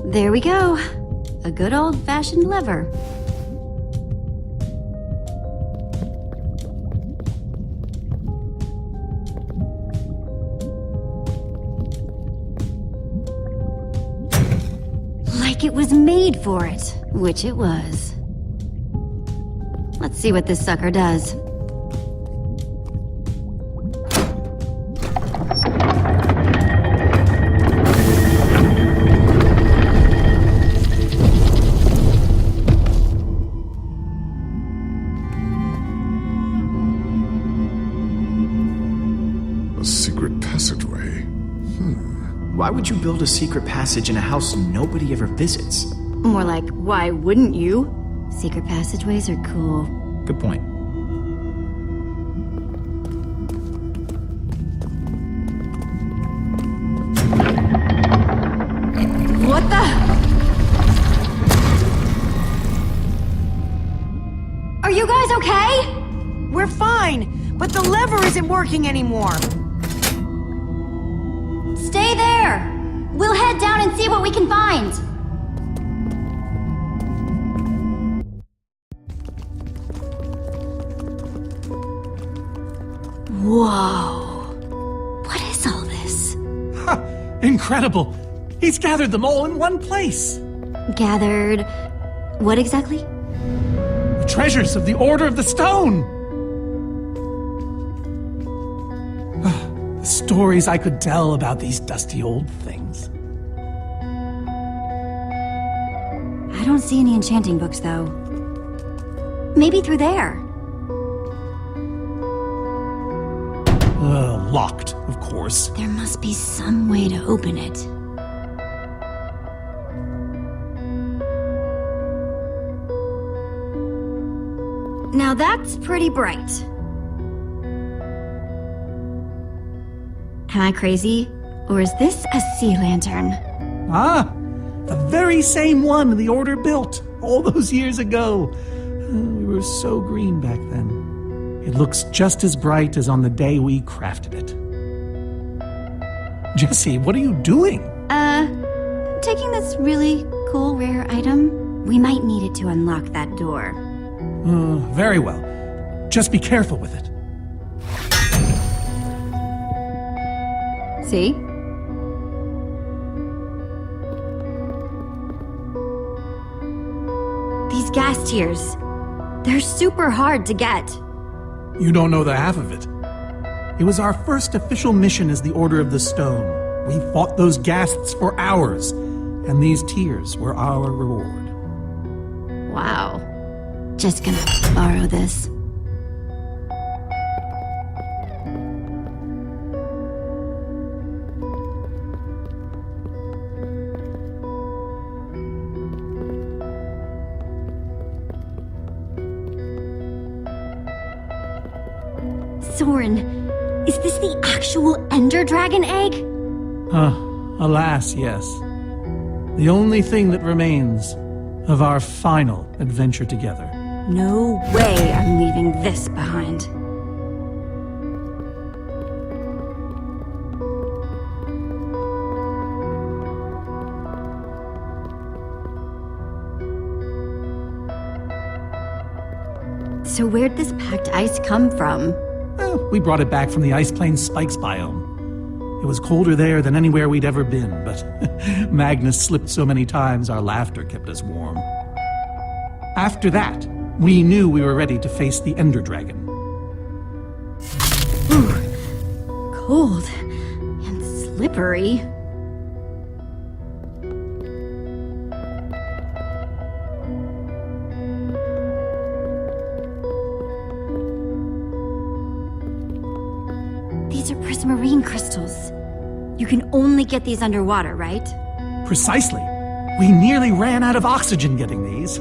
There we go. A good old-fashioned lever. Like it was made for it, which it was. Let's see what this sucker does. A secret passageway. Why would you build a secret passage in a house nobody ever visits? More like, why wouldn't you? Secret passageways are cool. Good point. What the? Are you guys okay? We're fine, but the lever isn't working anymore. Stay there! We'll head down and see what we can find. Whoa. What is all this? Incredible! He's gathered them all in one place. Gathered... what exactly? A treasures of the Order of the Stone! The stories I could tell about these dusty old things. I don't see any enchanting books, though. Maybe through there. Locked, of course. There must be some way to open it. Now that's pretty bright. Am I crazy? Or is this a sea lantern? Ah, the very same one the Order built all those years ago. We were so green back then. It looks just as bright as on the day we crafted it. Jesse, what are you doing? Taking this really cool rare item. We might need it to unlock that door. Very well. Just be careful with it. See? These gas tiers, they're super hard to get. You don't know the half of it. It was our first official mission as the Order of the Stone. We fought those ghasts for hours, and these tears were our reward. Wow. Just gonna borrow this. Soren, is this the actual Ender Dragon egg? Alas, yes. The only thing that remains of our final adventure together. No way I'm leaving this behind. So where'd this packed ice come from? We brought it back from the Ice Plains Spikes biome. It was colder there than anywhere we'd ever been, but Magnus slipped so many times our laughter kept us warm. After that, we knew we were ready to face the Ender Dragon. Ooh, cold and slippery. These are prismarine crystals. You can only get these underwater, right? Precisely. We nearly ran out of oxygen getting these.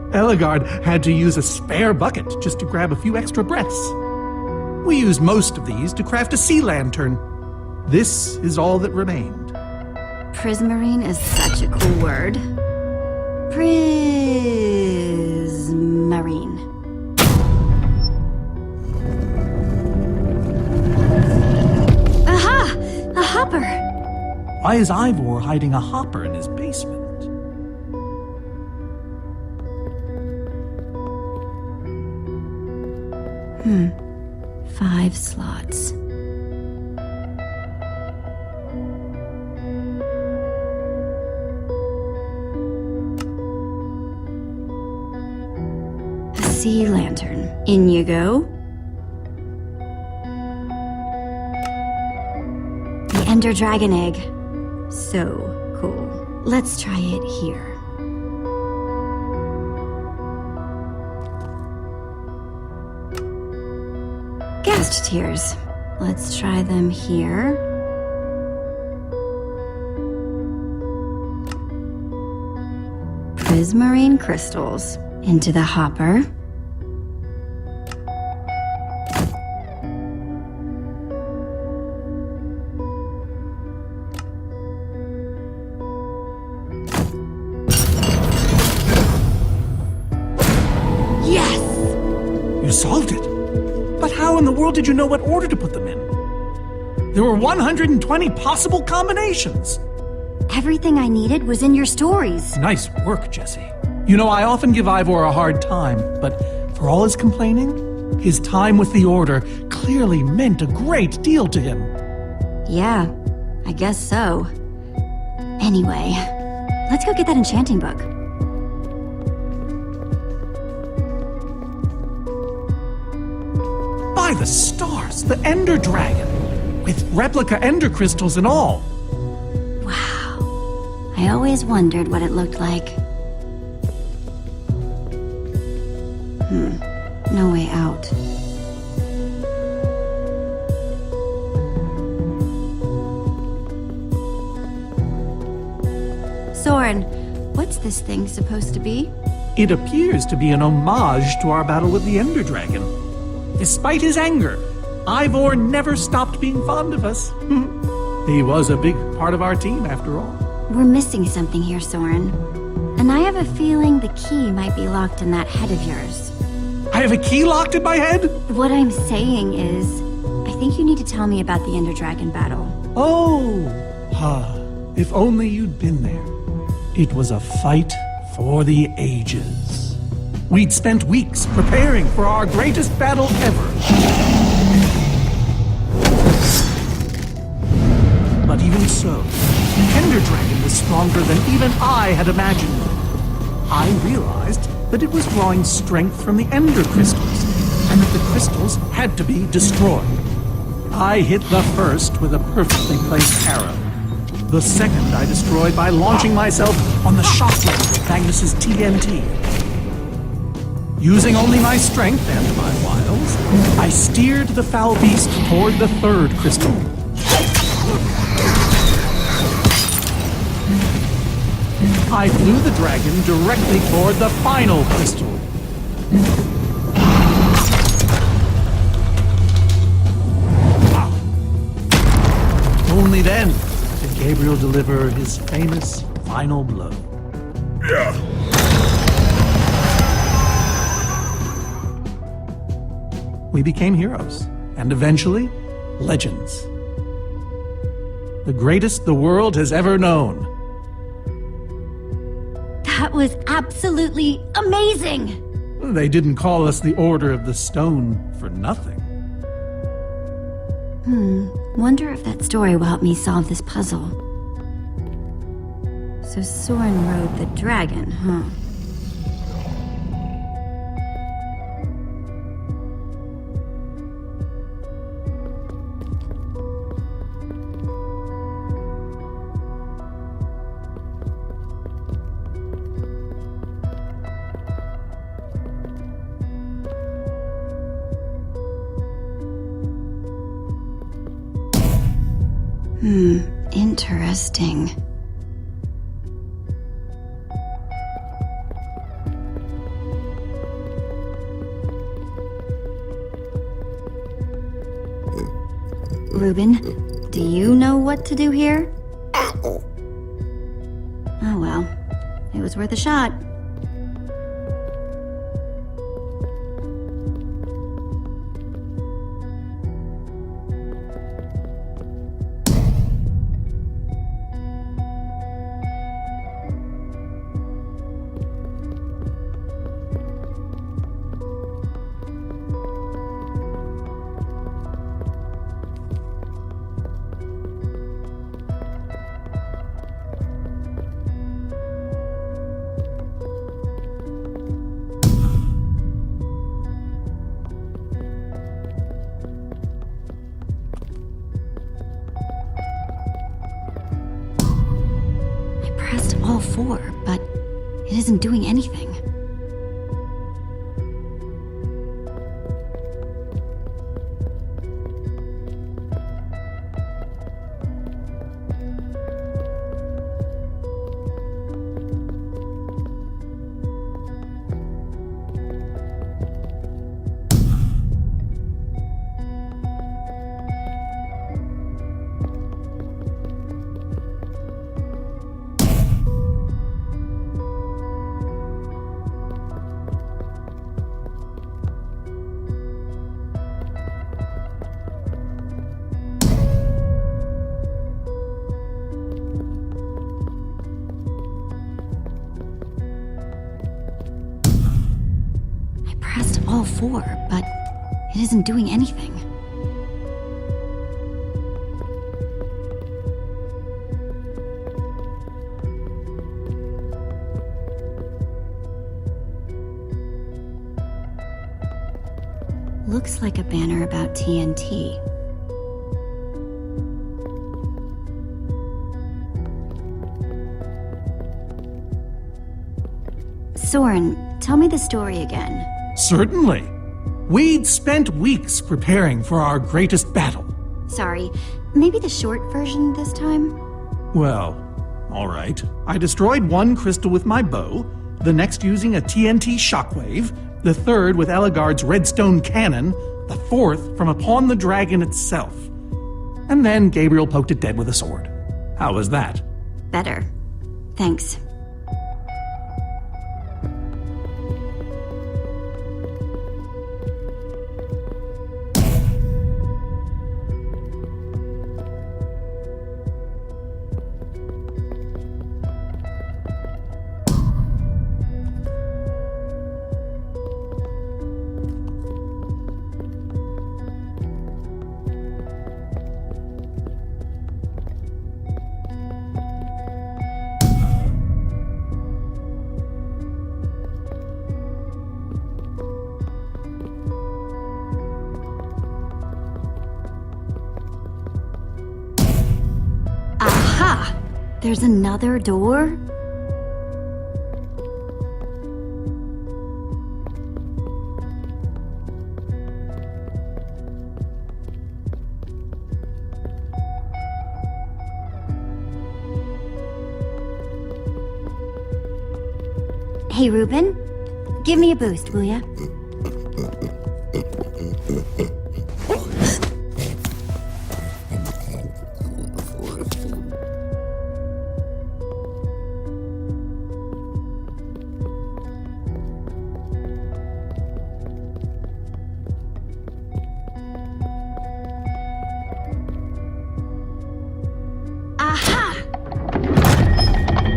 Ellegaard had to use a spare bucket just to grab a few extra breaths. We used most of these to craft a sea lantern. This is all that remained. Prismarine is such a cool word. Prismarine. Aha! A hopper! Why is Ivor hiding a hopper in his basement? 5 slots. A sea lantern. In you go. The Ender Dragon egg. So cool. Let's try it here. Ghast tears. Let's try them here. Prismarine crystals. Into the hopper. Yes! You solved it. But how in the world did you know what order to put them in? There were 120 possible combinations. Everything I needed was in your stories. Nice work, Jesse. You know, I often give Ivor a hard time, but for all his complaining, his time with the Order clearly meant a great deal to him. Yeah, I guess so. Anyway, let's go get that enchanting book. By the stars, the Ender Dragon! With replica Ender crystals and all! Wow. I always wondered what it looked like. No way out. Soren, what's this thing supposed to be? It appears to be an homage to our battle with the Ender Dragon. Despite his anger, Ivor never stopped being fond of us. He was a big part of our team, after all. We're missing something here, Soren. And I have a feeling the key might be locked in that head of yours. I have a key locked in my head? What I'm saying is, I think you need to tell me about the Ender Dragon battle. If only you'd been there. It was a fight for the ages. We'd spent weeks preparing for our greatest battle ever. But even so, the Ender Dragon was stronger than even I had imagined. I realized that it was drawing strength from the Ender crystals, and that the crystals had to be destroyed. I hit the first with a perfectly placed arrow. The second I destroyed by launching myself on the shockwave of Magnus's TNT. Using only my strength and my wiles, I steered the foul beast toward the third crystal. I flew the dragon directly toward the final crystal. Only then did Gabriel deliver his famous final blow. We became heroes, and eventually, legends. The greatest the world has ever known. That was absolutely amazing! They didn't call us the Order of the Stone for nothing. Wonder if that story will help me solve this puzzle. So Soren rode the dragon, huh? Interesting. Reuben, do you know what to do here? Oh well, it was worth a shot. All four, but it isn't doing anything. All four, but it isn't doing anything. Looks like a banner about TNT. Soren, tell me the story again. Certainly. We'd spent weeks preparing for our greatest battle. Sorry, maybe the short version this time? Well, all right. I destroyed one crystal with my bow, the next using a TNT shockwave, the third with Ellegaard's redstone cannon, the fourth from upon the dragon itself. And then Gabriel poked it dead with a sword. How was that? Better. Thanks. There's another door? Hey, Ruben. Give me a boost, will ya?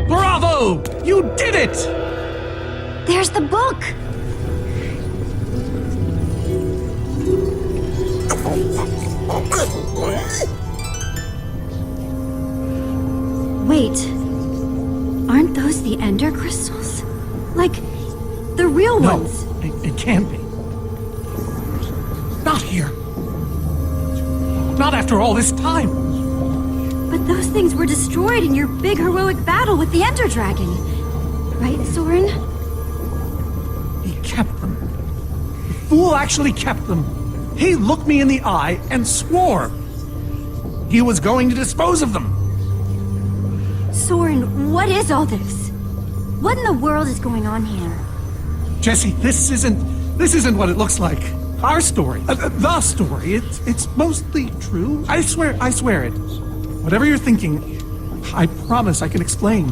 Bravo! You did it! There's the book! Wait. Aren't those the Ender crystals? Like, the real ones? No, it can't be. Not here. Not after all this time. But those things were destroyed in your big heroic battle with the Ender Dragon. Right, Soren? He kept them. The fool actually kept them. He looked me in the eye and swore he was going to dispose of them. Soren, what is all this? What in the world is going on here? Jesse, this isn't what it looks like. Our story, the story, it's mostly true. I swear it. Whatever you're thinking, I promise I can explain.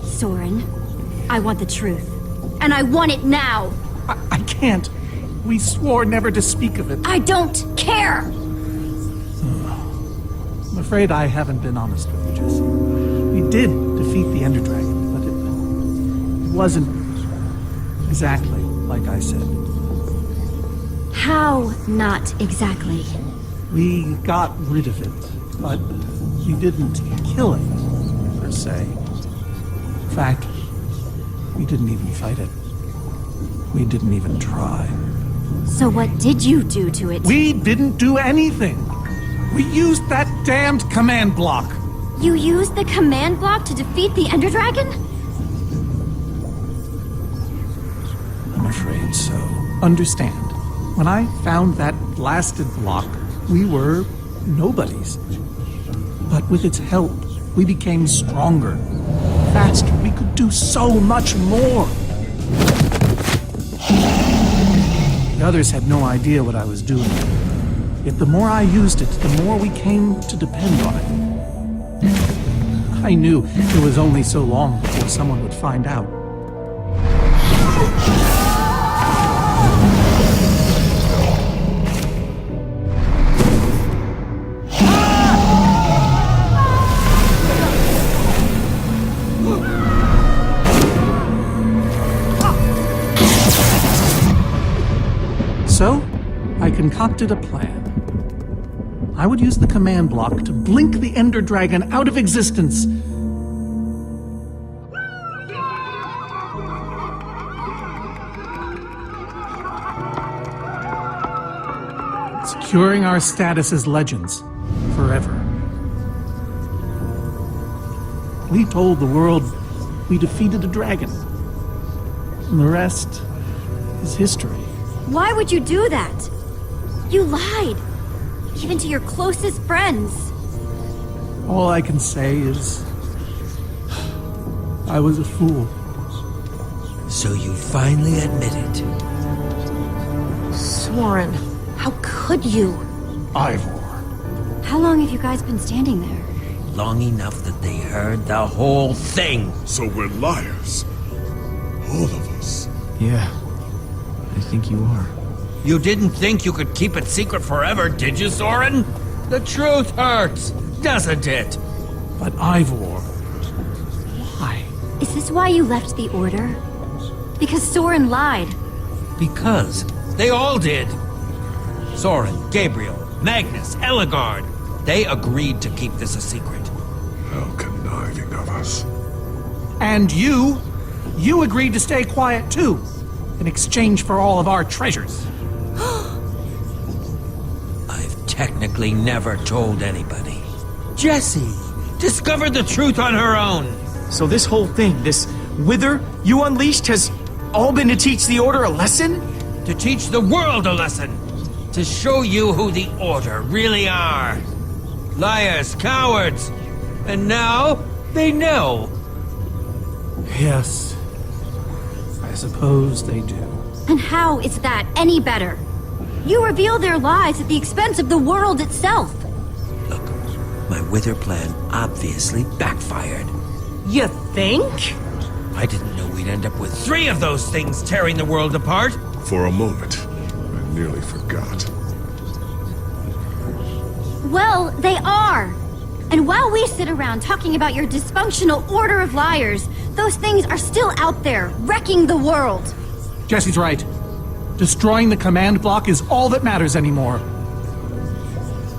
Soren, I want the truth. And I want it now! I can't. We swore never to speak of it. I don't care! I'm afraid I haven't been honest with you, Jesse. We did defeat the Ender Dragon, but it wasn't exactly like I said. How not exactly? We got rid of it, but we didn't kill it, per se. In fact, we didn't even fight it. We didn't even try. So what did you do to it? We didn't do anything. We used that damned command block. You used the command block to defeat the Ender Dragon? I'm afraid so. Understand, when I found that blasted block, we were nobodies. But with its help, we became stronger, faster. We could do so much more. The others had no idea what I was doing. Yet the more I used it, the more we came to depend on it. I knew it was only so long before someone would find out. So, I concocted a plan. I would use the command block to blink the Ender Dragon out of existence. Securing our status as legends. Forever. We told the world we defeated a dragon. And the rest is history. Why would you do that? You lied. Even to your closest friends. All I can say is... I was a fool. So you finally admit it. Soren, how could you? Ivor. How long have you guys been standing there? Long enough that they heard the whole thing. So we're liars. All of us. Yeah, I think you are. You didn't think you could keep it secret forever, did you, Soren? The truth hurts, doesn't it? But Ivor... Why? Is this why you left the Order? Because Soren lied. Because they all did. Soren, Gabriel, Magnus, Ellegaard. They agreed to keep this a secret. How conniving of us. And you agreed to stay quiet too, in exchange for all of our treasures. I've technically never told anybody. Jessie discovered the truth on her own. So this whole thing, this wither you unleashed, has all been to teach the Order a lesson? To teach the world a lesson. To show you who the Order really are. Liars, cowards. And now they know. Yes. I suppose they do. And how is that any better? You reveal their lies at the expense of the world itself. Look, my wither plan obviously backfired. You think? I didn't know we'd end up with 3 of those things tearing the world apart. For a moment, I nearly forgot. Well, they are. And while we sit around talking about your dysfunctional Order of Liars, those things are still out there, wrecking the world. Jesse's right. Destroying the command block is all that matters anymore.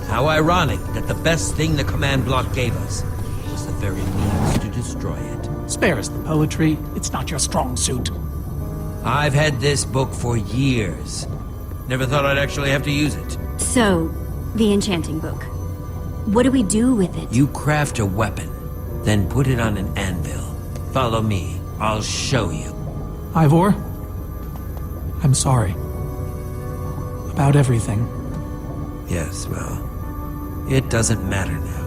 How ironic that the best thing the command block gave us was the very means to destroy it. Spare us the poetry. It's not your strong suit. I've had this book for years. Never thought I'd actually have to use it. So, the enchanting book. What do we do with it? You craft a weapon, then put it on an anvil. Follow me. I'll show you. Ivor, I'm sorry. About everything. Yes, well, it doesn't matter now.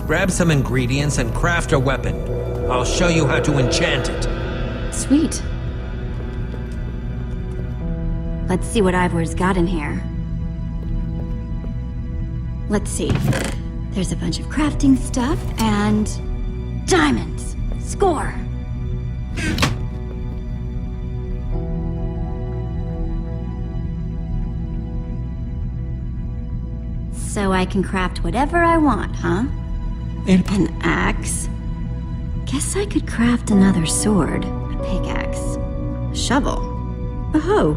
Grab some ingredients and craft a weapon. I'll show you how to enchant it. Sweet. Let's see what Ivor's got in here. Let's see. There's a bunch of crafting stuff and... diamonds! Score! So I can craft whatever I want, huh? An axe? Guess I could craft another sword, a pickaxe, a shovel, a hoe.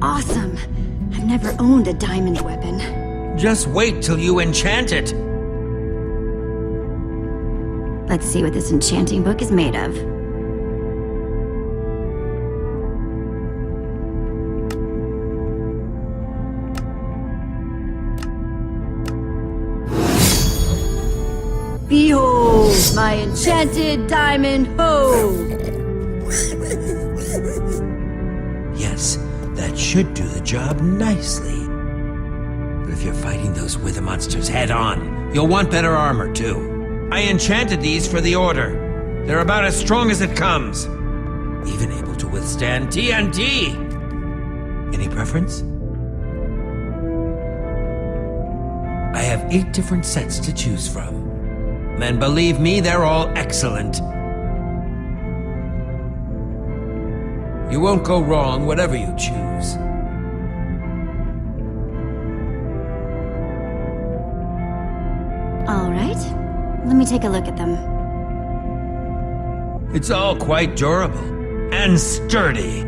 Awesome! I've never owned a diamond weapon. Just wait till you enchant it. Let's see what this enchanting book is made of. Behold, my enchanted diamond hoe! Yes, that should do the job nicely. But if you're fighting those wither monsters head on, you'll want better armor too. I enchanted these for the Order. They're about as strong as it comes. Even able to withstand TNT. Any preference? I have 8 different sets to choose from. And believe me, they're all excellent. You won't go wrong whatever you choose. All right, let me take a look at them. It's all quite durable and sturdy.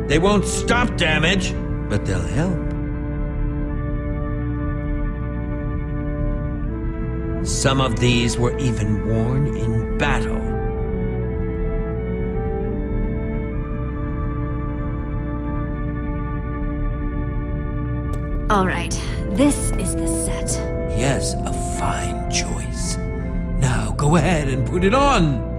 They won't stop damage, but they'll help. Some of these were even worn in battle. All right, this is the set. Yes, a fine choice. Now go ahead and put it on.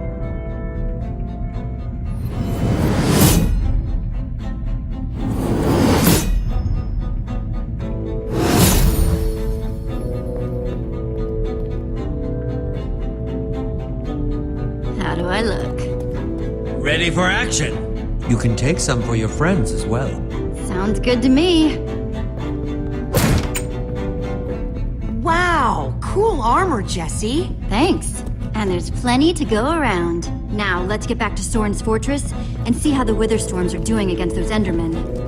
How do I look? Ready for action. You can take some for your friends as well. Sounds good to me. Wow, cool armor, Jesse. Thanks. And there's plenty to go around. Now, let's get back to Soren's fortress and see how the Wither Storms are doing against those Endermen.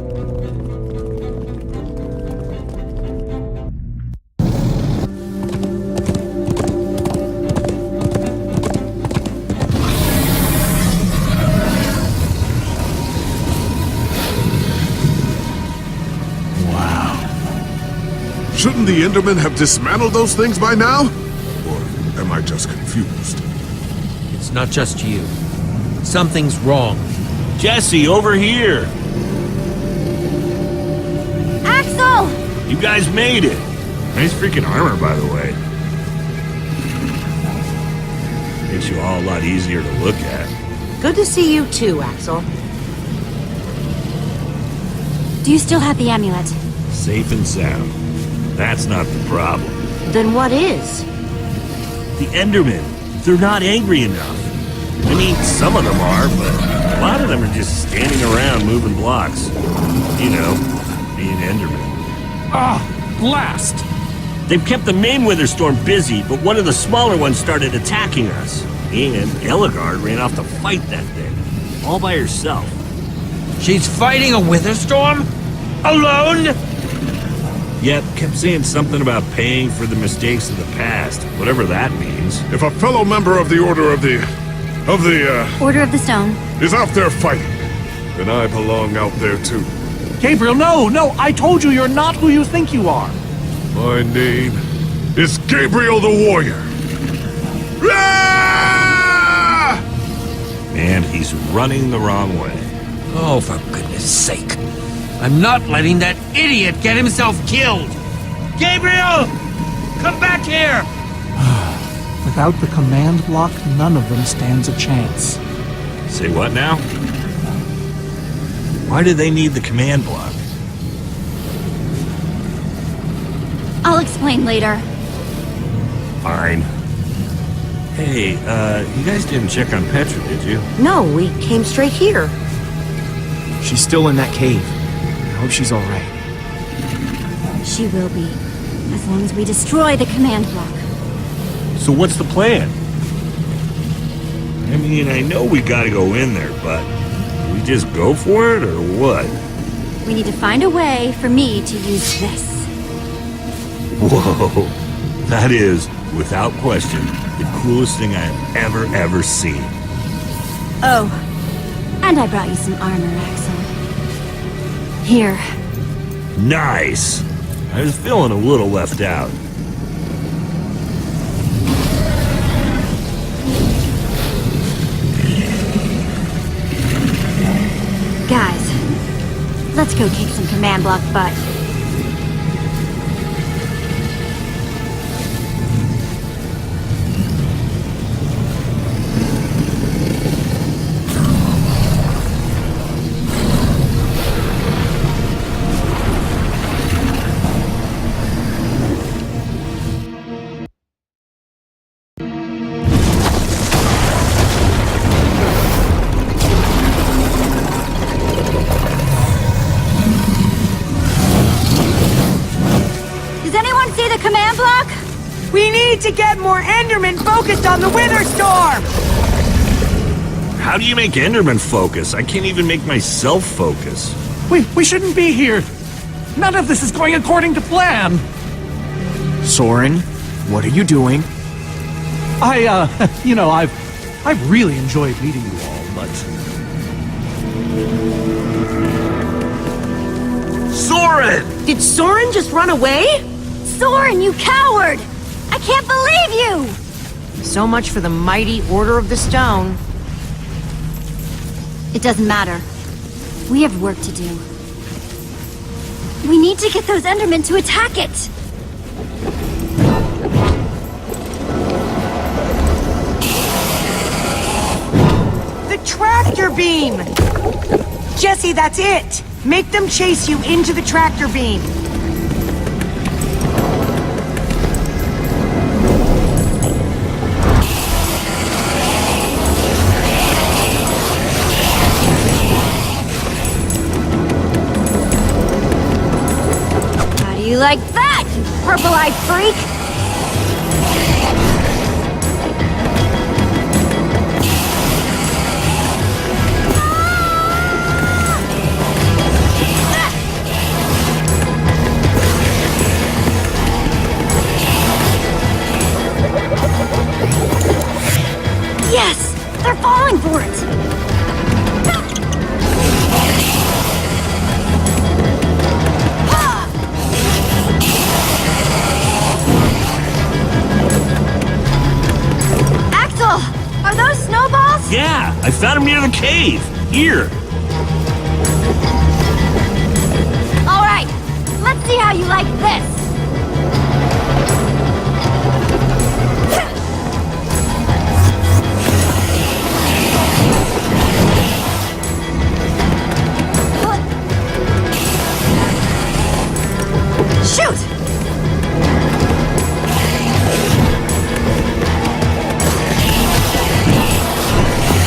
Shouldn't the Endermen have dismantled those things by now? Or am I just confused? It's not just you. Something's wrong. Jesse, over here! Axel! You guys made it! Nice freaking armor, by the way. Makes you all a lot easier to look at. Good to see you too, Axel. Do you still have the amulet? Safe and sound. That's not the problem. Then what is? The Endermen, they're not angry enough. I mean, some of them are, but a lot of them are just standing around moving blocks. You know, being Endermen. Ah, blast! They've kept the main Witherstorm busy, but one of the smaller ones started attacking us. And Ellegaard ran off to fight that thing, all by herself. She's fighting a Witherstorm? Alone? Yep, kept saying something about paying for the mistakes of the past, whatever that means. If a fellow member of the Order of the Order of the Stone. is out there fighting, then I belong out there too. Gabriel, no, I told you you're not who you think you are. My name is Gabriel the Warrior. Ah! And he's running the wrong way. Oh, for goodness sake. I'm not letting that idiot get himself killed! Gabriel! Come back here! Without the command block, none of them stands a chance. Say what now? Why do they need the command block? I'll explain later. Fine. Hey, you guys didn't check on Petra, did you? No, we came straight here. She's still in that cave. I hope she's alright. She will be, as long as we destroy the command block. So what's the plan? I mean, I know we gotta go in there, but do we just go for it, or what? We need to find a way for me to use this. Whoa. That is, without question, the coolest thing I've ever seen. Oh, and I brought you some armor, Axel. Here. Nice! I was feeling a little left out. Guys, let's go kick some command block butt. Command block? We need to get more Endermen focused on the Witherstorm! How do you make Enderman focus? I can't even make myself focus. We shouldn't be here. None of this is going according to plan. Soren, what are you doing? I've I've really enjoyed meeting you all, but Soren! Did Soren just run away? Soren, you coward! I can't believe you! So much for the mighty Order of the Stone. It doesn't matter. We have work to do. We need to get those Endermen to attack it! The tractor beam! Jesse, that's it! Make them chase you into the tractor beam. How do you like that, you purple-eyed freak? Yes! They're falling for it! Axel! Are those snowballs? Yeah, I found him near the cave. Here. Alright, let's see how you like this! Shoot!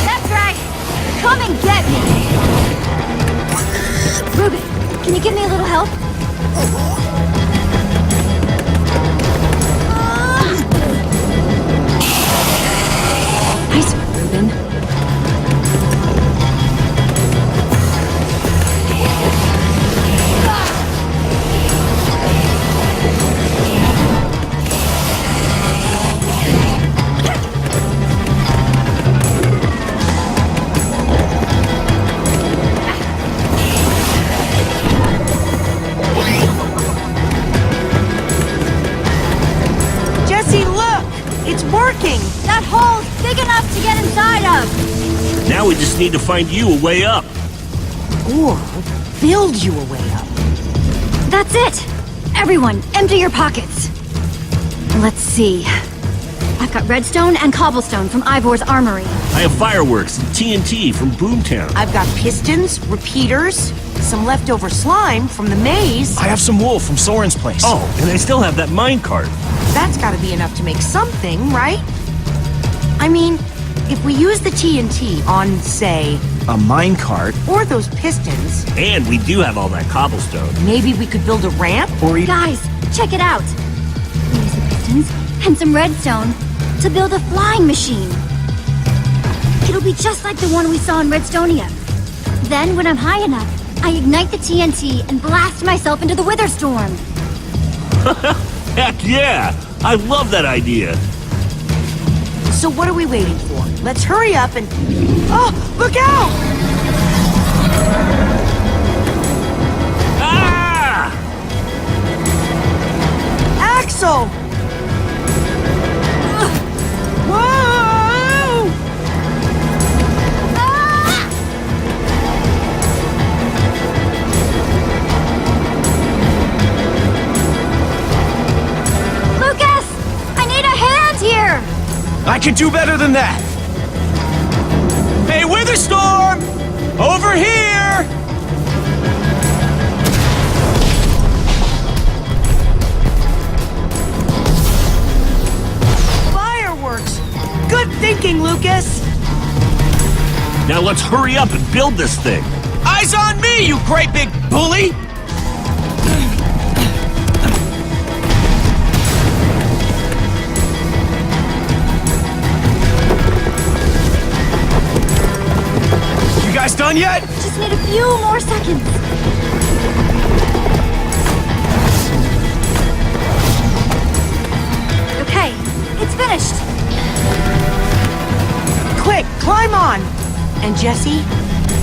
That's right! Come and get me! Ruben, can you give me a little help? Nice one, Ruben. Jesse, look! It's working! That hole's big enough to get inside of! Now we just need to find you a way up. Or build you a way up. That's it! Everyone, empty your pockets. Let's see. I've got redstone and cobblestone from Ivor's armory. I have fireworks and TNT from Boomtown. I've got pistons, repeaters, some leftover slime from the maze. I have some wool from Soren's place. Oh, and I still have that minecart. That's gotta be enough to make something, right? I mean, if we use the TNT on, say, A minecart? or those pistons, And we do have all that cobblestone. maybe we could build a ramp? Or even... Guys, check it out. We use the pistons and some redstone to build a flying machine. It'll be just like the one we saw in Redstonia. Then, when I'm high enough, I ignite the TNT and blast myself into the Wither Storm. Heck yeah! I love that idea. So what are we waiting for? Let's hurry up and... Oh, look out! Ah! Axel! Whoa! Lucas! I need a hand here! I can do better than that! Hey, Witherstorm! Over here! Fireworks! Good thinking, Lucas! Now let's hurry up and build this thing. Eyes on me, you great big bully! You guys done yet? Just need a few more seconds. Okay, it's finished. Quick, Climb on! And Jesse,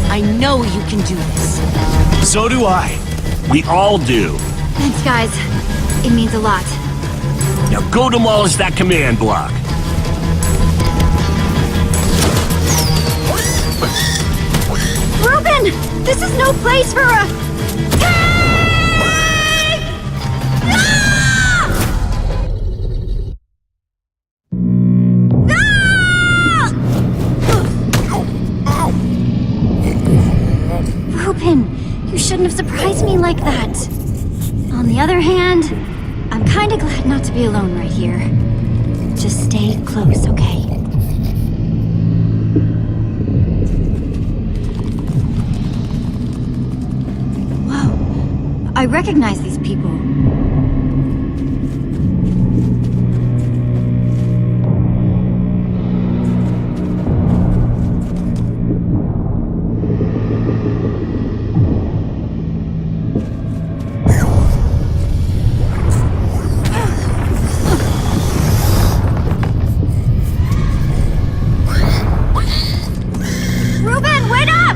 I know you can do this. So do I. We all do. Thanks, guys. It means a lot. Now go demolish that command block. Reuben! This is no place for a... cave! Ah! Ah! Reuben, you shouldn't have surprised me like that. On the other hand, I'm kinda glad not to be alone right here. Just stay close, okay? Whoa. I recognize these people. Reuben, wait up!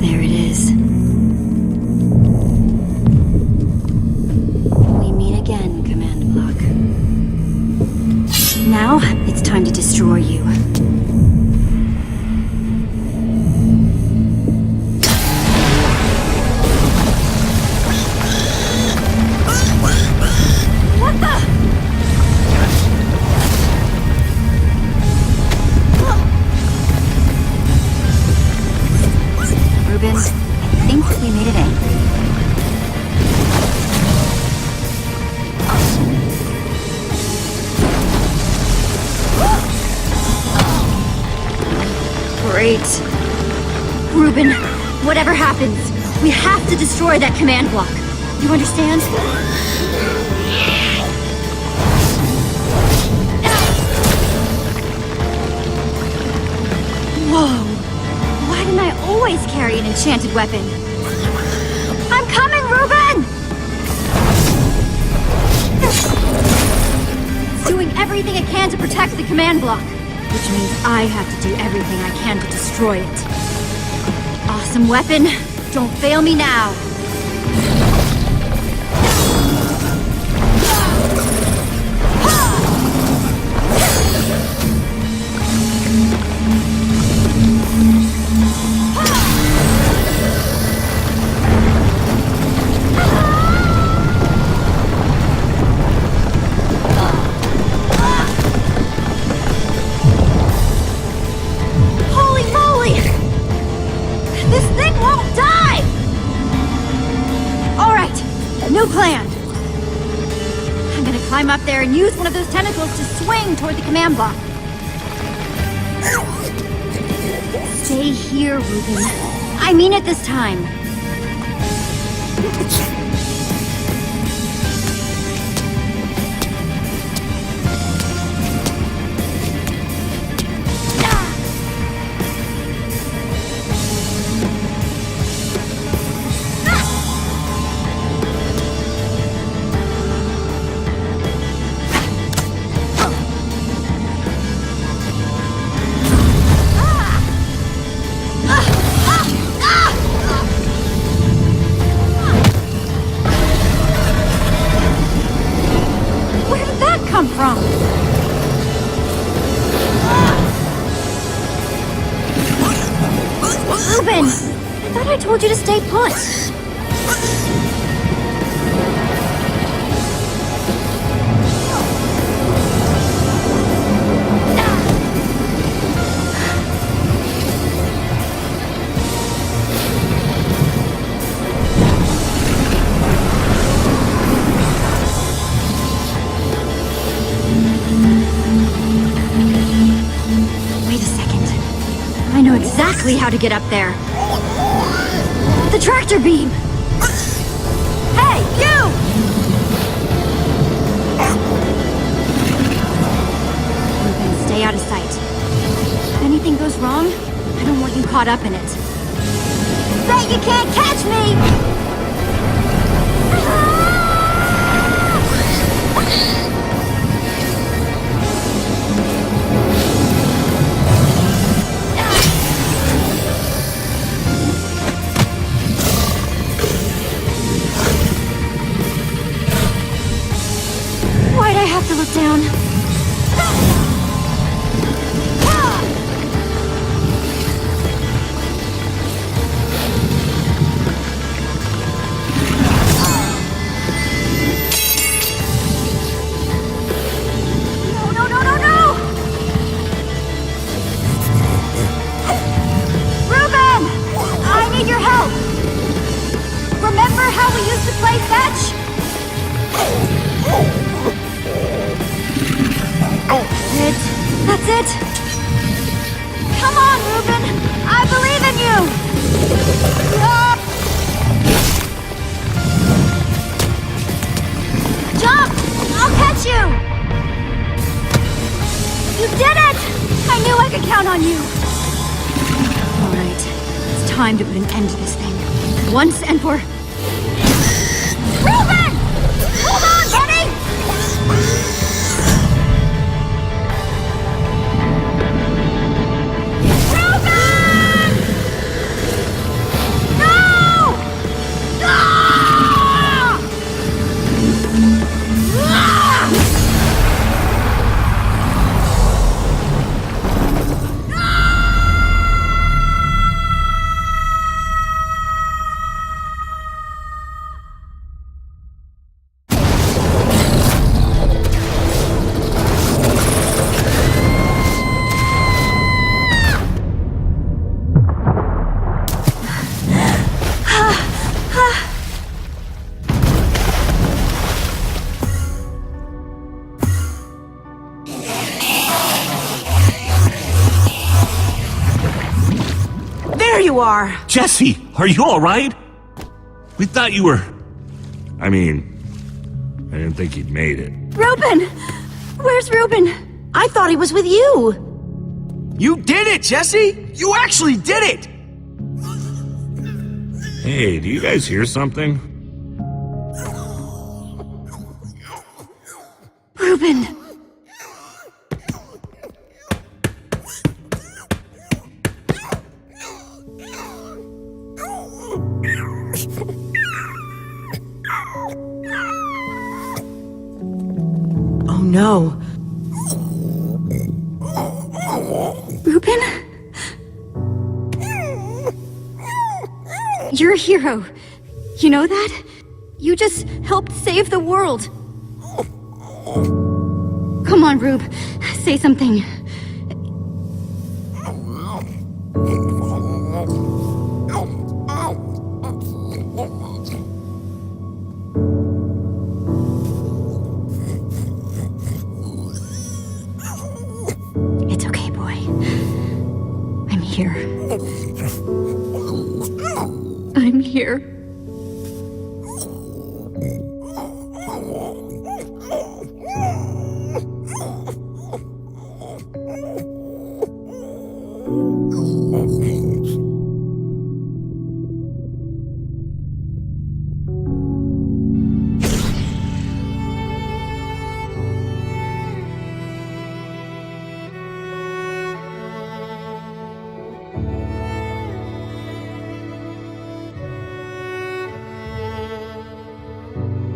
There it is. We meet again, Command Block. Now, it's time to destroy you. What the? Reuben, I think we made it angry. Great. Reuben, whatever happens, we have to destroy that command block. You understand? Whoa. Why didn't I always carry an enchanted weapon? I'm coming, Reuben! It's doing everything it can to protect the command block, which means I have to do everything I can to destroy it. Awesome weapon. Don't fail me now. Holy moly! This thing won't die! Alright, new plan. I'm gonna climb up there and use one of those tentacles to swing toward the command block. Stay here, Reuben. I mean it this time. Where did that come from? Reuben! I thought I told you to stay put. Wait a second. I know exactly how to get up there. The tractor beam! Hey, you! Ruben, stay out of sight. If anything goes wrong, I don't want you caught up in it. Bet you can't catch me! Why'd I have to look down? No! Ruben! I need your help! Remember how we used to play fetch? That's it! Come on, Ruben! I believe in you! Jump! I'll catch you! You did it! I knew I could count on you! Alright, it's time to put an end to this thing. Once and for... Ruben! Hold on, buddy! You are. Jesse, are you alright? We thought you were... I didn't think you'd made it. Ruben! Where's Ruben? I thought he was with you. You did it, Jesse! You actually did it! Hey, do you guys hear something? Ruben! No. Ruben? You're a hero. You know that? You just helped save the world. Come on, Rube. Say something. It's okay, boy. I'm here. I'm here.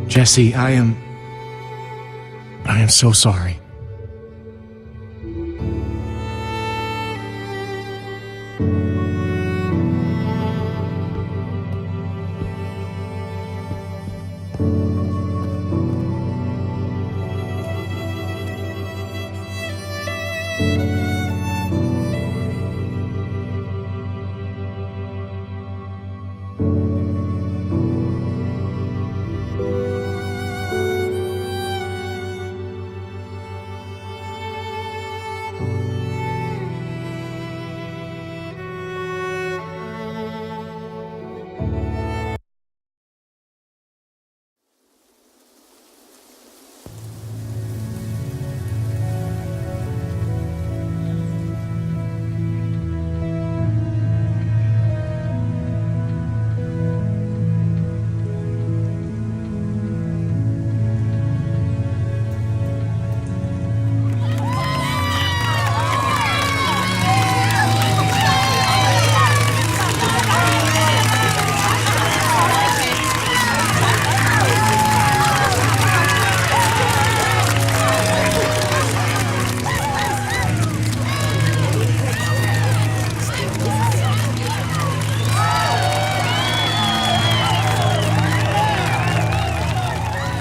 Jesse, I am so sorry.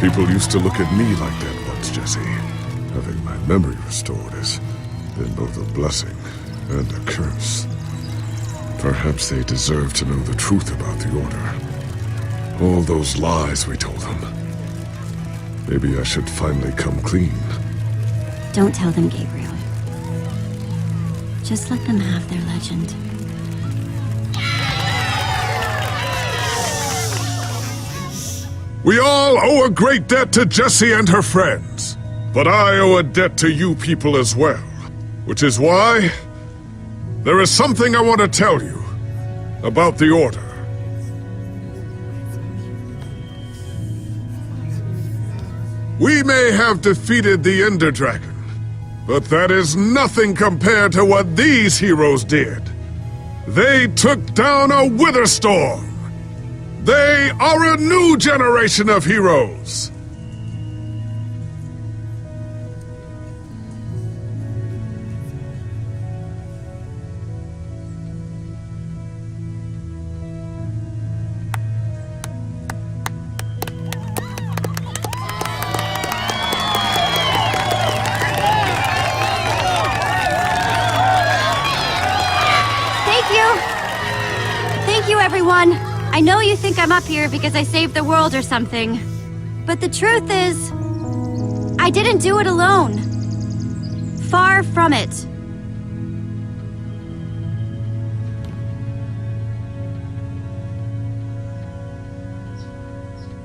People used to look at me like that once, Jesse. Having my memory restored has been both a blessing and a curse. Perhaps they deserve to know the truth about the Order. All those lies we told them. Maybe I should finally come clean. Don't tell them, Gabriel. Just let them have their legend. We all owe a great debt to Jessie and her friends. But I owe a debt to you people as well. Which is why there is something I want to tell you about the Order. We may have defeated the Ender Dragon, but that is nothing compared to what these heroes did. They took down a Witherstorm. They are a new generation of heroes. Thank you, everyone. I know you think I'm up here because I saved the world or something. But the truth is, I didn't do it alone. Far from it.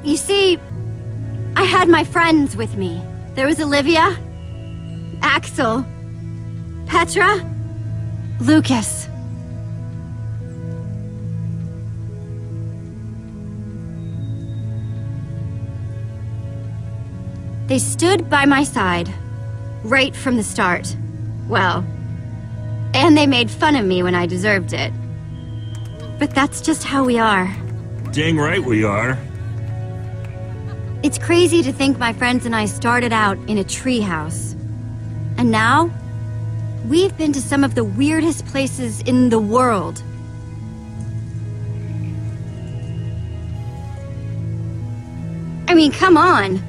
You see, I had my friends with me. There was Olivia, Axel, Petra, Lucas. They stood by my side, right from the start. Well, and they made fun of me when I deserved it. But that's just how we are. Dang right we are. It's crazy to think my friends and I started out in a treehouse. And now, we've been to some of the weirdest places in the world. I mean, come on.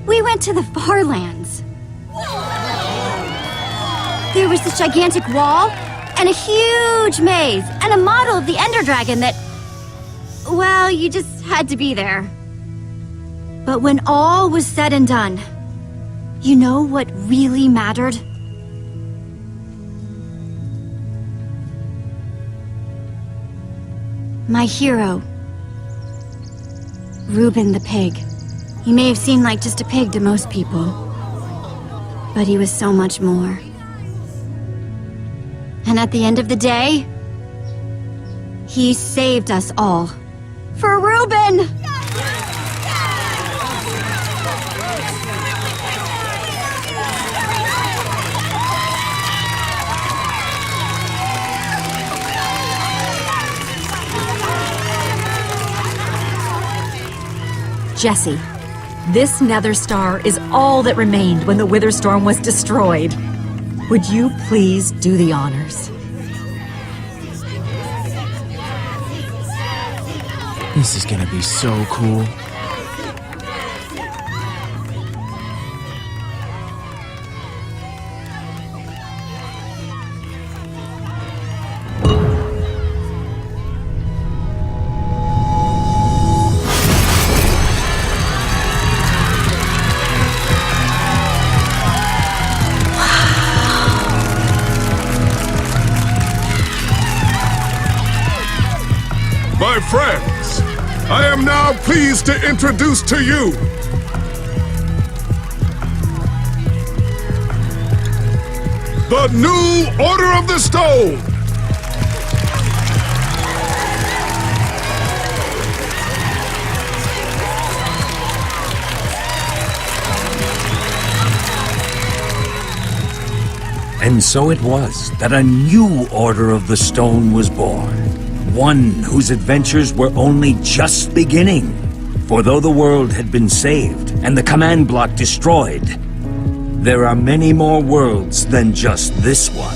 We went to the Farlands. There was this gigantic wall, and a huge maze, and a model of the Ender Dragon that... well, you just had to be there. But when all was said and done, you know what really mattered? My hero, Reuben the pig. He may have seemed like just a pig to most people, but he was so much more. And at the end of the day, he saved us all. For Reuben! Jesse, this Nether Star is all that remained when the Witherstorm was destroyed. Would you please do the honors? This is gonna be so cool. My friends, I am now pleased to introduce to you the new Order of the Stone! And so it was that a new Order of the Stone was born. One whose adventures were only just beginning. For though the world had been saved and the command block destroyed, there are many more worlds than just this one.